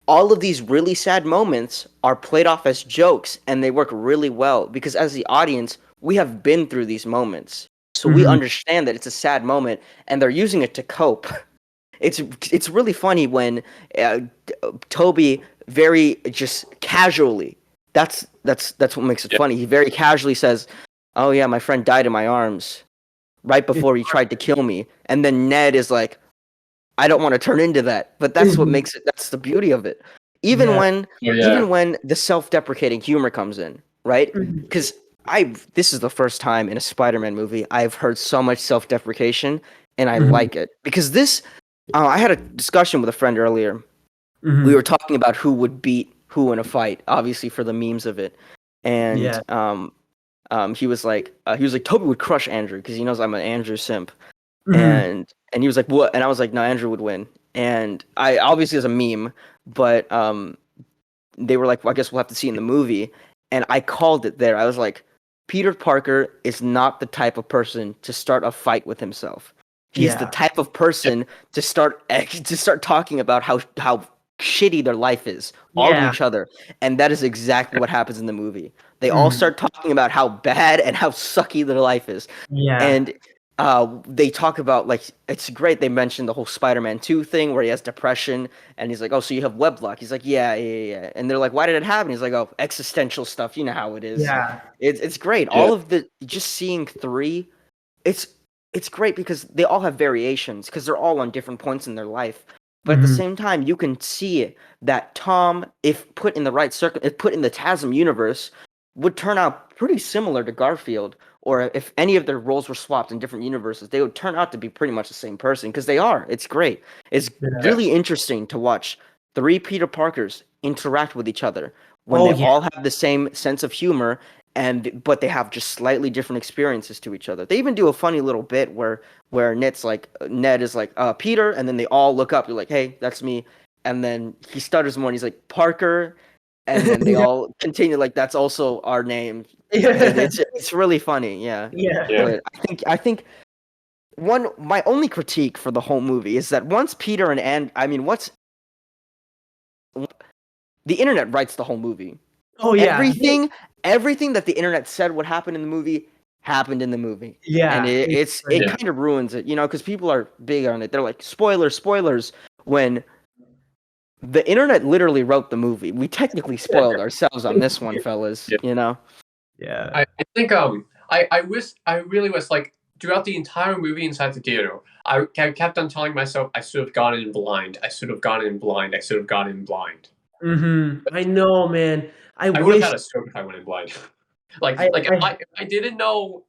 all of these really sad moments are played off as jokes and they work really well because as the audience, we have been through these moments. So we Mhm. understand that it's a sad moment and they're using it to cope. It's really funny when uh, Toby very just casually. That's what makes it funny. He very casually says, "Oh yeah, my friend died in my arms right before he tried to kill me," and then Ned is like, I don't want to turn into that. But that's what makes it. That's the beauty of it. Even Yeah. when even when the self-deprecating humor comes in, right? Mhm. Because this is the first time in a Spider-Man movie I've heard so much self-deprecation, and I Mhm. like it because this. I had a discussion with a friend earlier. We Mhm. were talking about who would beat who in a fight, obviously for the memes of it, and Yeah. he was like Toby would crush Andrew because he knows I'm an Andrew simp, Mhm. and he was like, "What?" And I was like, "No, Andrew would win." And I obviously as a meme, but they were like, well, "I guess we'll have to see in the movie." And I called it there. I was like, "Peter Parker is not the type of person to start a fight with himself. He's the Yeah. type of person to start talking about how shitty their life is, all to Yeah. each other." And that is exactly what happens in the movie. They all Mhm. start talking about how bad and how sucky their life is, Yeah. and they talk about like it's great. They mentioned the whole Spider-Man 2 thing where he has depression, and he's like, "Oh, so you have web lock?" He's like, "Yeah." And they're like, "Why did it happen?" He's like, "Oh, existential stuff. You know how it is." Yeah. It's great. Yeah. All of the just seeing three, it's it's great because they all have variations because they're all on different points in their life. But at the Mhm. same time, you can see that Tom, if put in the right circle, if put in the TASM universe, would turn out pretty similar to Garfield. Or if any of their roles were swapped in different universes, they would turn out to be pretty much the same person because they are. It's great. It's Yeah. really interesting to watch three Peter Parkers interact with each other when Oh, they yeah. all have the same sense of humor and but they have just slightly different experiences to each other. They even do a funny little bit where Ned is like Peter, and then they all look up. They're like, "Hey, that's me," and then he stutters more. And he's like Parker, and then they Yeah. all continue like that's also our name. And Yeah. it's really funny, yeah. Yeah. But I think one my only critique for the whole movie is that once Peter and I mean, what's the internet writes the whole movie. Oh, yeah. Everything that the internet said would happen in the movie happened in the movie, and Yeah. It's it Yeah. kind of ruins it, because people are big on it. They're like spoilers, when the internet literally wrote the movie. We technically spoiled ourselves on this one, fellas. Yeah. Yeah. I think I really wish like throughout the entire movie inside the theater, I kept on telling myself I should have gone in blind. I should have gone in blind. I should have gone in blind. Mhm. I know, man. I I would have wish had a stroke if I went in blind. I Like I if I didn't know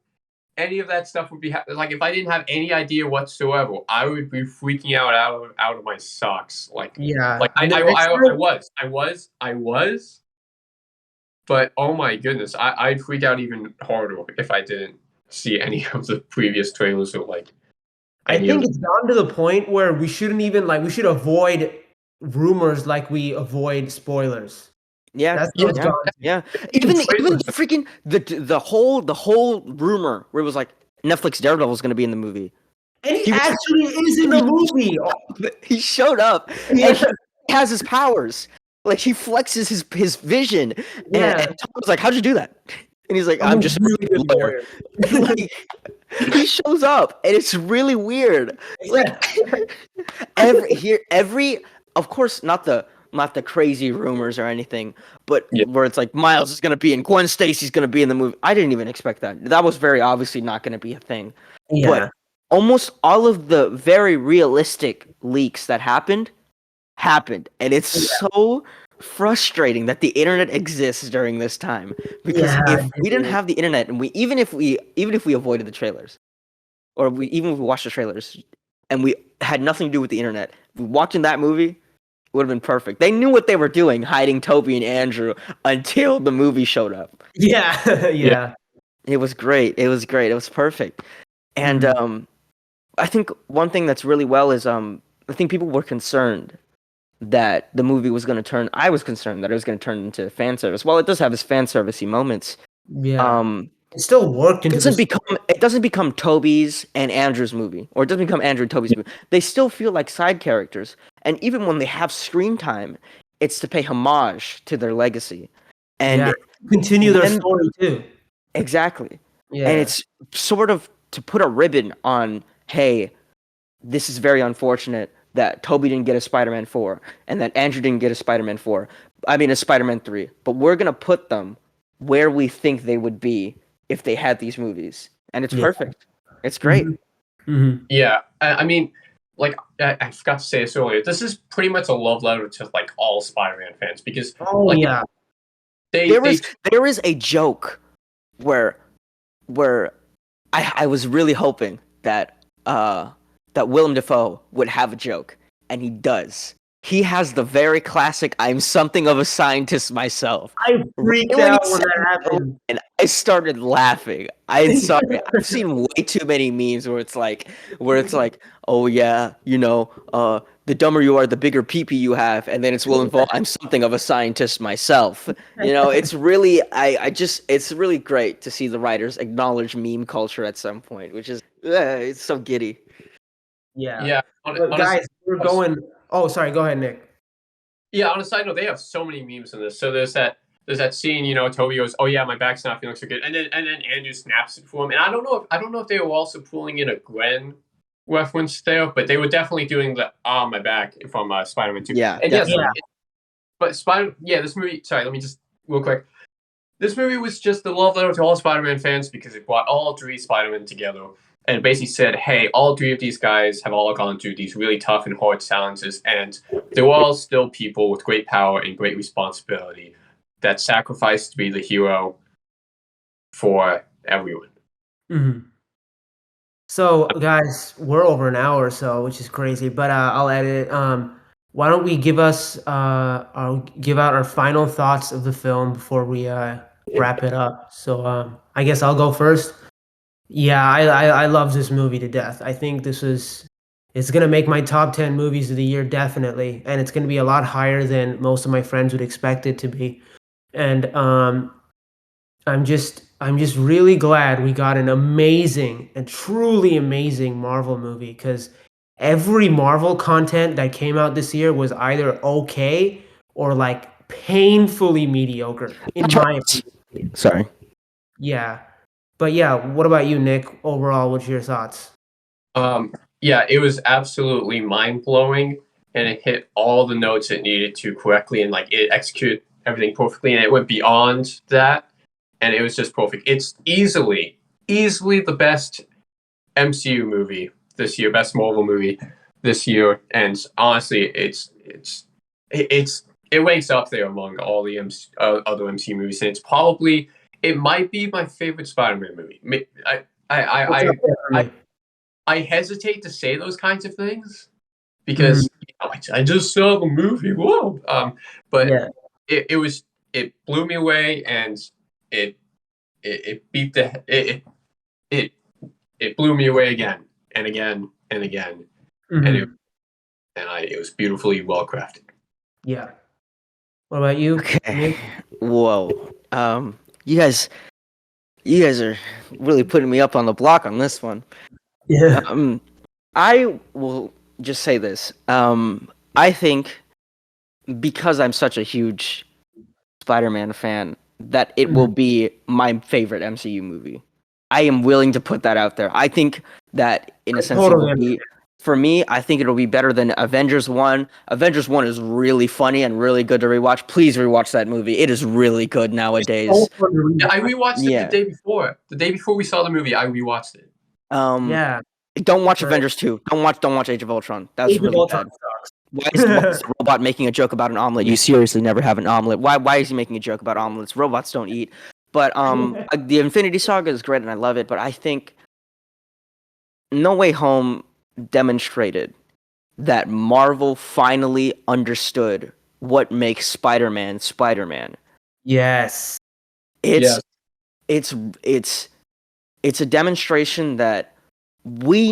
any of that stuff would be like if I didn't have any idea whatsoever, I would be freaking out of my socks. Like yeah. The next time I was, but oh my goodness, I'd freak out even harder if I didn't see any of the previous trailers or like I any of think the it's gotten to the point where we shouldn't even like we should avoid rumors like we avoid spoilers. Yeah, That's how yeah, it's yeah, gone to. yeah. even Even trailers. the freaking the whole rumor where it was like Netflix Daredevil is going to be in the movie. And he He was actually is in the movie. Oh, he showed up, and yeah. he has his powers. Like he flexes his vision, and Yeah. Tom was like, "How'd you do that?" And he's like, I'm "I'm a just a really really good good lawyer." lawyer. Like he shows up, and it's really weird. Like Yeah. every of course not the crazy rumors or anything, but Yeah, where it's like Miles is gonna be in Gwen Stacy's gonna be in the movie. I didn't even expect that. That was very obviously not gonna be a thing. But Yeah. almost all of the very realistic leaks that happened, and it's Yeah. so frustrating that the internet exists during this time because Yeah, if we didn't dude. have the internet and we even if we avoided the trailers or we even if we watched the trailers and we had nothing to do with the internet, watching that movie would have been perfect. They knew what they were doing, hiding Toby and Andrew until the movie showed up. Yeah. yeah, Yeah. It was great. It was great. It was perfect. And Mhm. I think one thing that's really well is I think people were concerned that the movie was going to turn. I was concerned that it was going to turn into fan service. While it does have its fan servicey moments, Yeah. um, It still worked into the it doesn't become Toby's and Andrew's movie, or it doesn't become Andrew and Toby's movie. They still feel like side characters, and even when they have screen time, it's to pay homage to their legacy. yeah. And Continue their when story too. exactly, and Yeah. it's sort of to put a ribbon on, hey, this is very unfortunate. that Toby didn't get a Spider-Man 4 and that Andrew didn't get a Spider-Man 4. I mean, a Spider-Man 3. But we're going to put them where we think they would be if they had these movies. And it's Yeah. perfect. It's great. Yeah, I mean, like I forgot to say this earlier. This is pretty much a love letter to like all Spider-Man fans because Oh yeah. There is a joke where I was really hoping that Willem Dafoe would have a joke, and he does. He has the very classic "I'm something of a scientist myself." I freaked When he out when said that happened. and I started laughing. I'm sorry. I've seen way too many memes where it's like, oh yeah, the dumber you are, the bigger pee-pee you have, and then it's Willem Dafoe. I'm something of a scientist myself. It's really, it's really great to see the writers acknowledge meme culture at some point, which is, it's so giddy. Yeah. Yeah, But guys, we're going. Oh, sorry. Go ahead, Nick. Yeah, on a side note, they have so many memes in this. So there's that scene, Toby goes, "Oh yeah, my back's not feeling so good," and then Andrew snaps it for him. And I don't know if they were also pulling in a Gwen reference there, but they were definitely doing the my back from Spider-Man 2. Yeah, And yes, definitely. but this movie. Sorry, let me just real quick. This movie was just the love letter to all Spider-Man fans because it brought all three Spider-Men together. And it basically said, hey, all three of these guys have all gone through these really tough and hard challenges, and they're all still people with great power and great responsibility that sacrifice to be the hero for everyone. Mm-hmm. So, guys, we're over an hour or so, which is crazy, but I'll edit it. Why don't we give out our final thoughts of the film before we wrap it up? So, I guess I'll go first. Yeah, I love this movie to death. I think it's gonna make my top 10 movies of the year definitely, and it's gonna be a lot higher than most of my friends would expect it to be. And I'm just really glad we got an amazing and truly amazing Marvel movie because every Marvel content that came out this year was either okay or like painfully mediocre, in my opinion. Sorry. Yeah. But yeah, what about you, Nick? Overall, what's your thoughts? Yeah, it was absolutely mind blowing, and it hit all the notes it needed to correctly, and like it executed everything perfectly, and it went beyond that, and it was just perfect. It's easily the best MCU movie this year, best Marvel movie this year, and honestly, it ranks up there among all the other MCU movies, and it might be my favorite Spider-Man movie. What's up there for me? I hesitate to say those kinds of things because I just saw the movie. Whoa! But Yeah. it blew me away, and it beat it blew me away again and again and again, and it was beautifully well crafted. Yeah. What about you? Okay. Nick? Whoa. You guys are really putting me up on the block on this one. Yeah. I will just say this. I think because I'm such a huge Spider-Man fan, that it will be my favorite MCU movie. I am willing to put that out there. I think that in a sense it will be, for me, I think it'll be better than Avengers 1. Avengers 1 is really funny and really good to rewatch. Please rewatch that movie. It is really good nowadays. Yeah, I rewatched it the day before. The day before we saw the movie, I rewatched it. Yeah. Don't watch Avengers 2. Don't watch Age of Ultron. That's really bad. Why is the robot making a joke about an omelet? You seriously never have an omelet. Why is he making a joke about omelets? Robots don't eat. But the Infinity Saga is great and I love it, but I think No Way Home demonstrated that Marvel finally understood what makes Spider-Man Spider-Man. Yes. It's a demonstration that we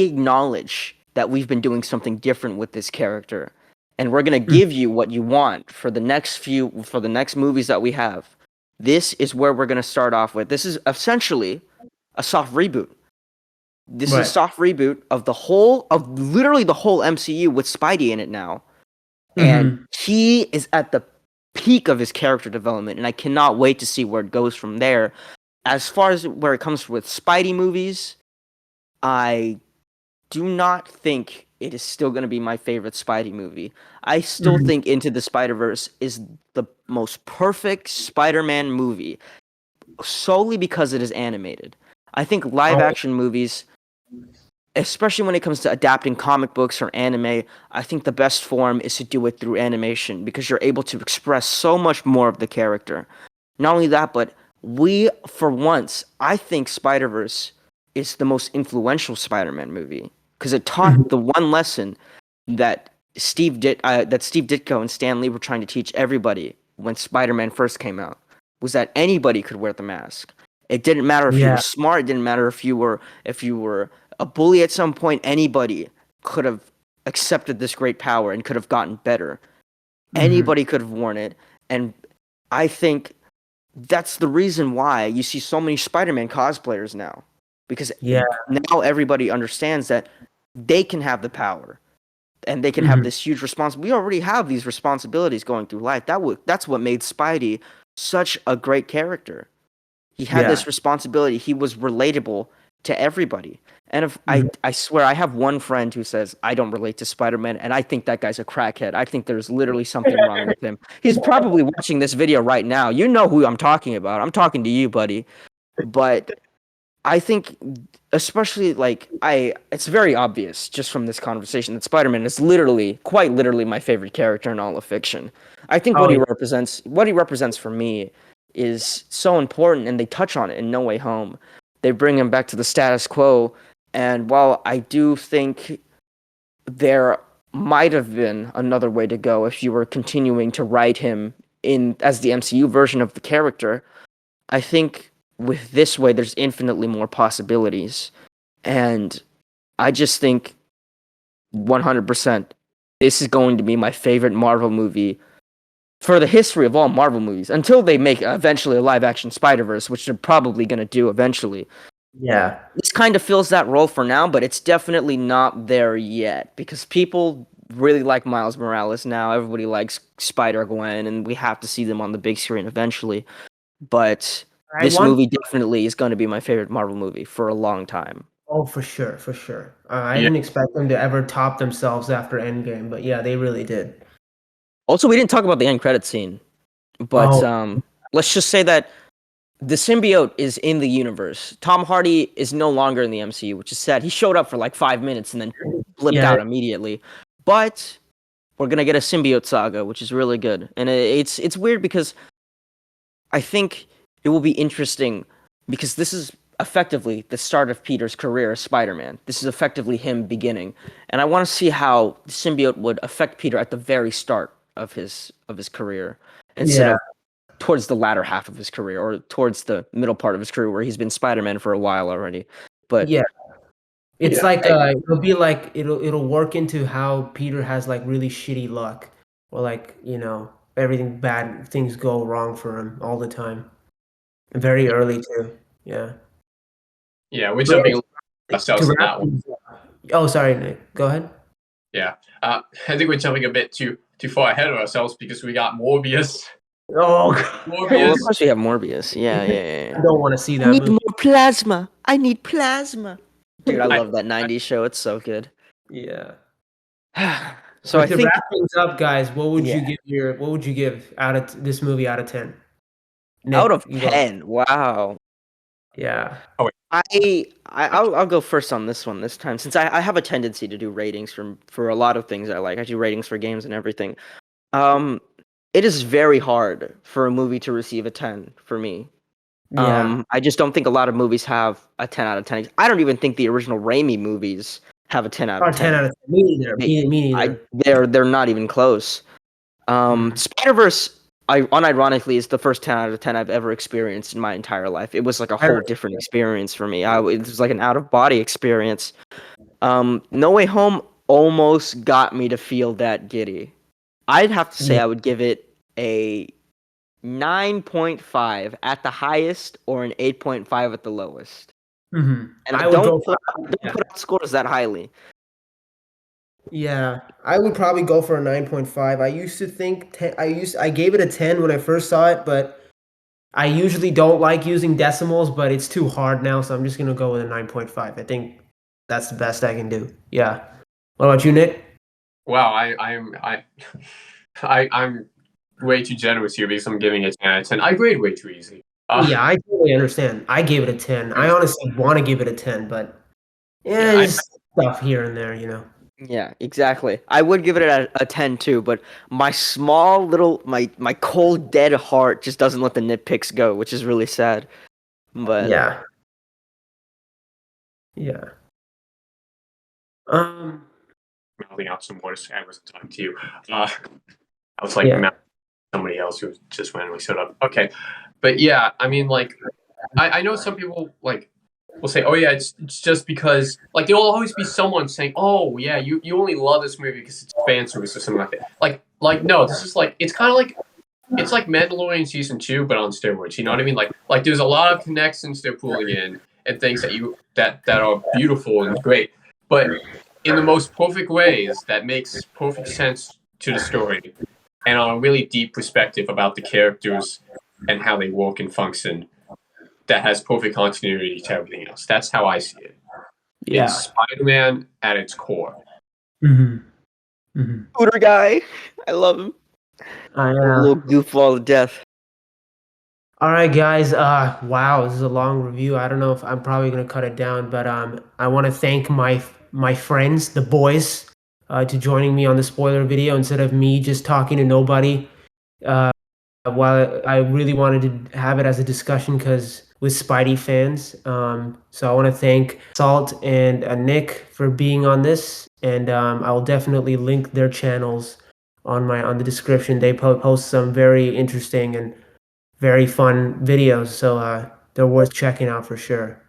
acknowledge that we've been doing something different with this character, and we're going to give you what you want for the next movies that we have. This is where we're going to start off with. This is essentially a soft reboot. This is a soft reboot of literally the whole MCU with Spidey in it now. And he is at the peak of his character development, and I cannot wait to see where it goes from there. As far as where it comes with Spidey movies, I do not think it is still going to be my favorite Spidey movie. I still think Into the Spider-Verse is the most perfect Spider-Man movie solely because it is animated. I think live Oh, action movies, especially when it comes to adapting comic books or anime, I think the best form is to do it through animation because you're able to express so much more of the character. Not only that, but for once, I think Spider-Verse is the most influential Spider-Man movie because it taught the one lesson that Steve Ditko and Stan Lee were trying to teach everybody when Spider-Man first came out, was that anybody could wear the mask. It didn't matter if you were yeah. smart. It didn't matter if you were a bully at some point. Anybody could have accepted this great power and could have gotten better. Mhm. Anybody could have worn it, and I think that's the reason why you see so many Spider-Man cosplayers now, because Yeah. now everybody understands that they can have the power and they can have Mhm. this huge responsibility. We already have these responsibilities going through life. That's what made Spidey such a great character. He had Yeah. this responsibility. He was relatable to everybody. And if Mhm. I swear I have one friend who says I don't relate to Spider-Man, and I think that guy's a crackhead. I think there's literally something wrong with him. He's probably watching this video right now. You know who I'm talking about. I'm talking to you, buddy. But I think, especially it's very obvious just from this conversation that Spider-Man is quite literally, my favorite character in all of fiction. I think Oh, yeah. what he represents for me, is so important, and they touch on it in No Way Home. They bring him back to the status quo, and while I do think there might have been another way to go if you were continuing to write him in as the MCU version of the character, I think with this way, there's infinitely more possibilities. And I just think 100% this is going to be my favorite Marvel movie for the history of all Marvel movies until they make eventually a live action Spider-Verse, which they're probably going to do eventually. Yeah. This kind of fills that role for now, but it's definitely not there yet because people really like Miles Morales now. Everybody likes Spider-Gwen, and we have to see them on the big screen eventually. But I this want movie definitely is going to be my favorite Marvel movie for a long time. Oh, for sure, for sure. I Yeah, didn't expect them to ever top themselves after Endgame, but yeah, they really did. Also, we didn't talk about the end credit scene, but Oh, let's just say that the symbiote is in the universe. Tom Hardy is no longer in the MCU, which is sad. He showed up for like 5 minutes and then blipped yeah, out immediately. But we're gonna get a symbiote saga, which is really good, and it's weird because I think it will be interesting because this is effectively the start of Peter's career as Spider-Man. This is effectively him beginning, and I want to see how the symbiote would affect Peter at the very start of his career instead yeah, of towards the latter half of his career or towards the middle part of his career where he's been Spider-Man for a while already. But yeah. It's yeah, like I, it'll be like it'll work into how Peter has like really shitty luck, or like everything bad things go wrong for him all the time, very early too. Yeah. yeah. We're But jumping to ourselves on wrap that one. things up, oh, sorry, Nick. Go ahead. Yeah, I think we're jumping a bit too far ahead of ourselves because we got Morbius. Oh, well, of Morbius. course we have Morbius. Yeah, yeah, I yeah. don't want to see I that need movie. more plasma. I need plasma. Dude, I I, love that 90s show. It's so good. Yeah. So I But to think, wrap things up, guys, yeah, what would you give out of this movie out of 10? out Nick, of you go. 10. Wow. Yeah. oh wait, I'll go first on this one this time since I have a tendency to do ratings for a lot of things I like. I do ratings for games and everything. Um, it is very hard for a movie to receive a 10 for me. Yeah. I just don't think a lot of movies have a 10 out of 10. I don't even think the original Raimi movies have a 10 out Oh, of 10 10. out of 10. Me neither. They, Me neither. they're not even close. Mhm. Spider-Verse, unironically, is the first 10 out of 10 I've ever experienced in my entire life. It was like a I whole different experience for me. It was like an out-of-body experience. No Way Home almost got me to feel that giddy. I'd have to say Yeah. I would give it a 9.5 at the highest or an 8.5 at the lowest. And I would go for I don't yeah. put out scores that highly. Yeah. I would probably go for a 9.5. I used to think 10, I gave it a 10 when I first saw it, but I usually don't like using decimals, but it's too hard now, so I'm just gonna go with a 9.5. I think that's the best I can do. Yeah. What about you, Nick? Wow, I'm way too generous here because I'm giving it 10 out of 10. I grade way too easy. Yeah, I totally understand. I gave it a 10. I honestly want to give it a 10, but yeah, yeah, just stuff here and there, you know. Yeah, exactly. I would give it a 10 too, but my small little my cold dead heart just doesn't let the nitpicks go, which is really sad. But Yeah. Yeah. mouthing out some words. I wasn't talking to you. I was like Yeah. somebody else who just randomly showed up. Okay, but yeah, I mean, like, I know some people like will say, "Oh yeah, it's just because," like, there will always be someone saying, "Oh yeah, you only love this movie because it's fan service or something like that." Like no, this is like it's kind of like it's like Mandalorian season 2, but on steroids. You know what I mean? Like there's a lot of connections they're pulling in and things that are beautiful and great, but in the most perfect ways that makes perfect sense to the story and on a really deep perspective about the characters and how they work and function that has perfect continuity to everything else. That's how I see it. Yeah. It's Spider-Man at its core. Mhm. Mhm. Scooter guy, I love him. I A little goofball of death. All right, guys. Wow, this is a long review. I don't know if I'm probably gonna cut it down, but I want to thank my friends, the boys, to joining me on the spoiler video instead of me just talking to nobody. Uh, while I really wanted to have it as a discussion because with Spidey fans. So I want to thank Salt and Nick for being on this, and I will definitely link their channels on the description. They post some very interesting and very fun videos, so they're worth checking out for sure.